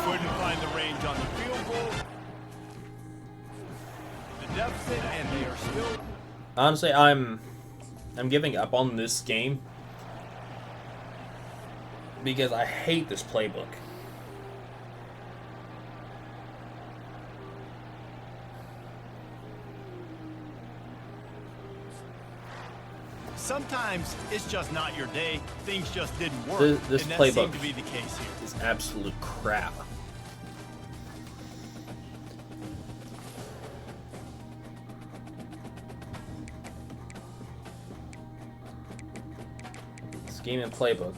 Couldn't find the range on the field goal. The deficit, and they are still. Honestly, I'm giving up on this game because I hate this playbook. Sometimes it's just not your day. Things just didn't work. This and that playbook seemed to be the case here. is absolute crap. This game and playbook.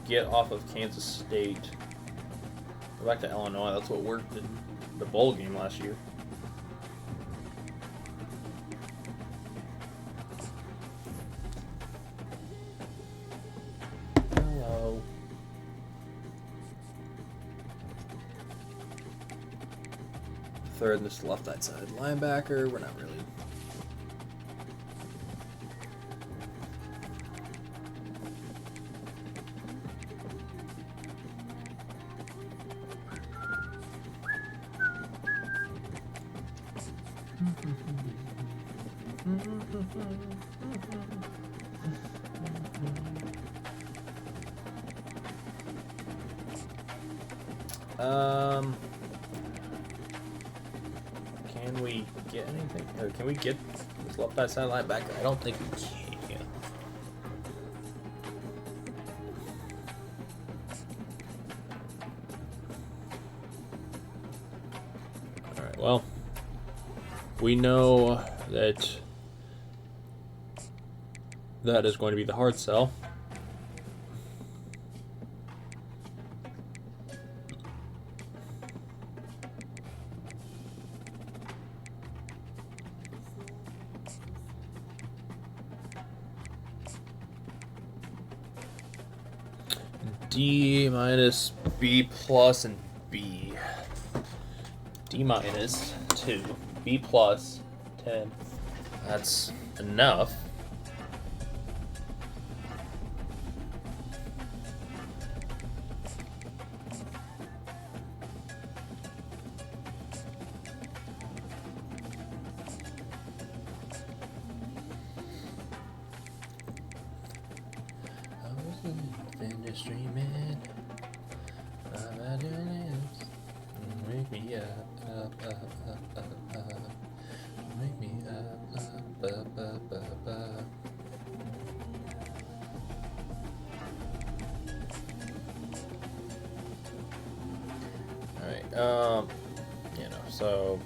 Get off of Kansas State. Go back to Illinois. That's what worked in the bowl game last year. Hello. Third and this left side linebacker. We're not really. Can we get anything? Or can we get this left side linebacker? I don't think we can. Alright, well, we know that that is going to be the hard sell. D minus, B plus, and B. D minus 2, B plus 10. That's enough. is dreaming about your lips. Wake me up, up. Wake me up. Alright, you know, so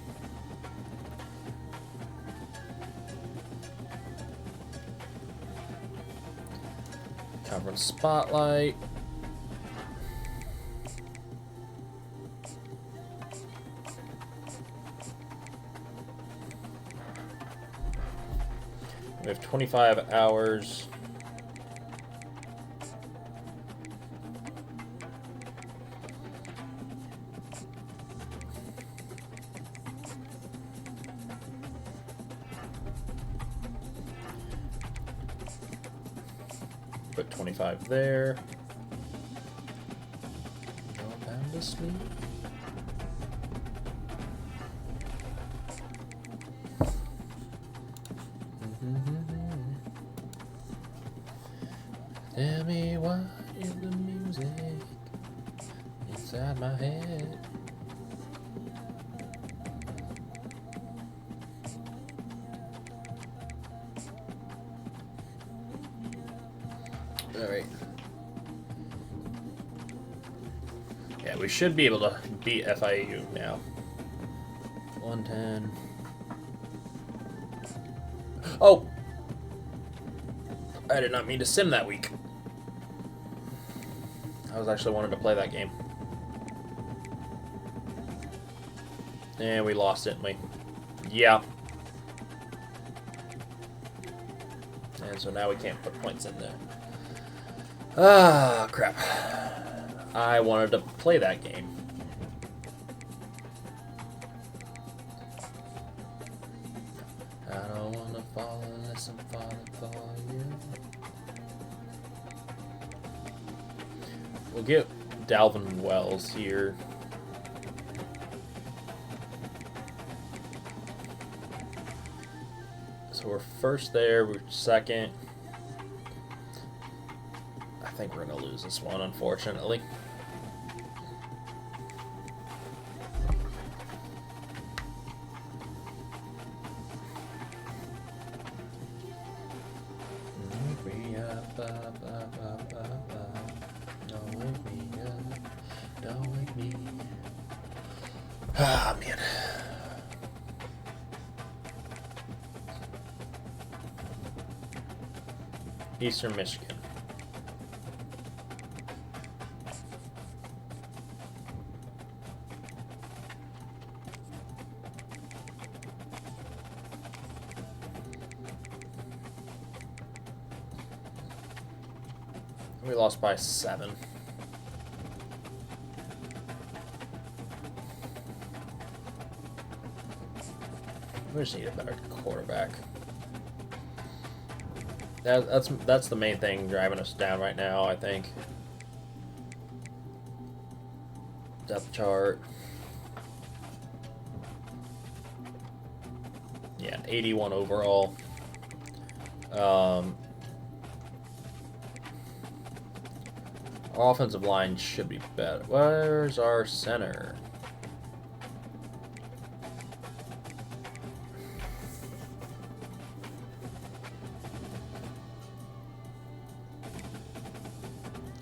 conference spotlight. We have 25 hours. Put 25 there. Go down to sleep. Tell me what is the music inside my head? All right. Yeah, we should be able to beat FIU now. 110. Oh! I did not mean to sim that week. I was actually wanting to play that game. And we lost, didn't we? Yeah. And so now we can't put points in there. Ah, crap. I wanted to play that game. I don't want to fall unless I'm falling for you. We'll get Dalvin Wells here. So we're first there, we're second. I think we're going to lose this one, unfortunately. Wake me up, up. Don't wake me up. Don't wake me. Ah, man. Eastern Michigan. We lost by 7. We just need a better quarterback. That's the main thing driving us down right now, I think. Depth chart. Yeah, 81 overall. Our offensive line should be better. Where's our center?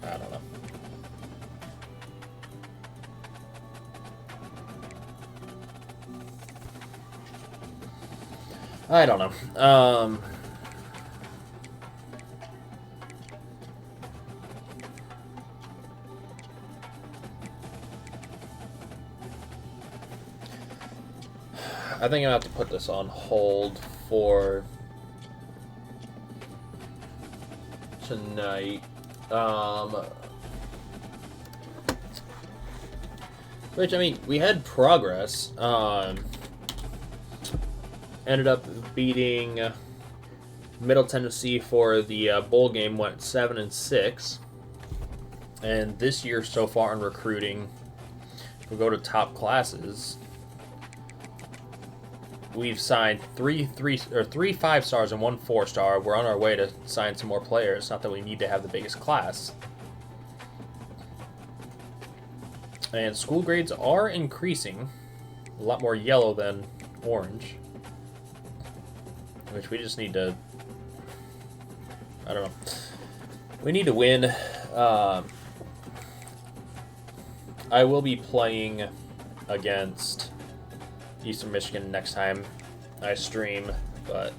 I don't know. I don't know. I think I have to put this on hold for tonight. Which, I mean, we had progress. Ended up beating Middle Tennessee for the bowl game, went 7-6. And this year so far in recruiting, if we go to top classes, we've signed three 5-stars and 1 4-star. We're on our way to sign some more players. Not that we need to have the biggest class, And school grades are increasing. A lot more yellow than orange. Which we just need to... I don't know. We need to win. I will be playing against Eastern Michigan next time I stream, but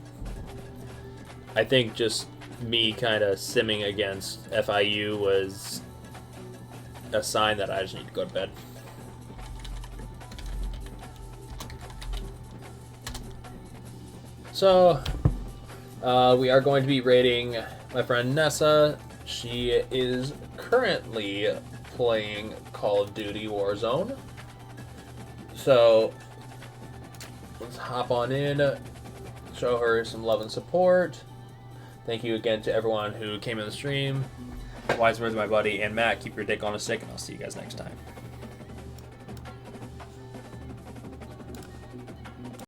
I think just me kind of simming against FIU was a sign that I just need to go to bed. So, we are going to be rating my friend Nessa. She is currently playing Call of Duty Warzone. So, let's hop on in, show her some love and support. Thank you again to everyone who came in the stream. Wise words, my buddy, and Matt, keep your dick on a stick, and I'll see you guys next time.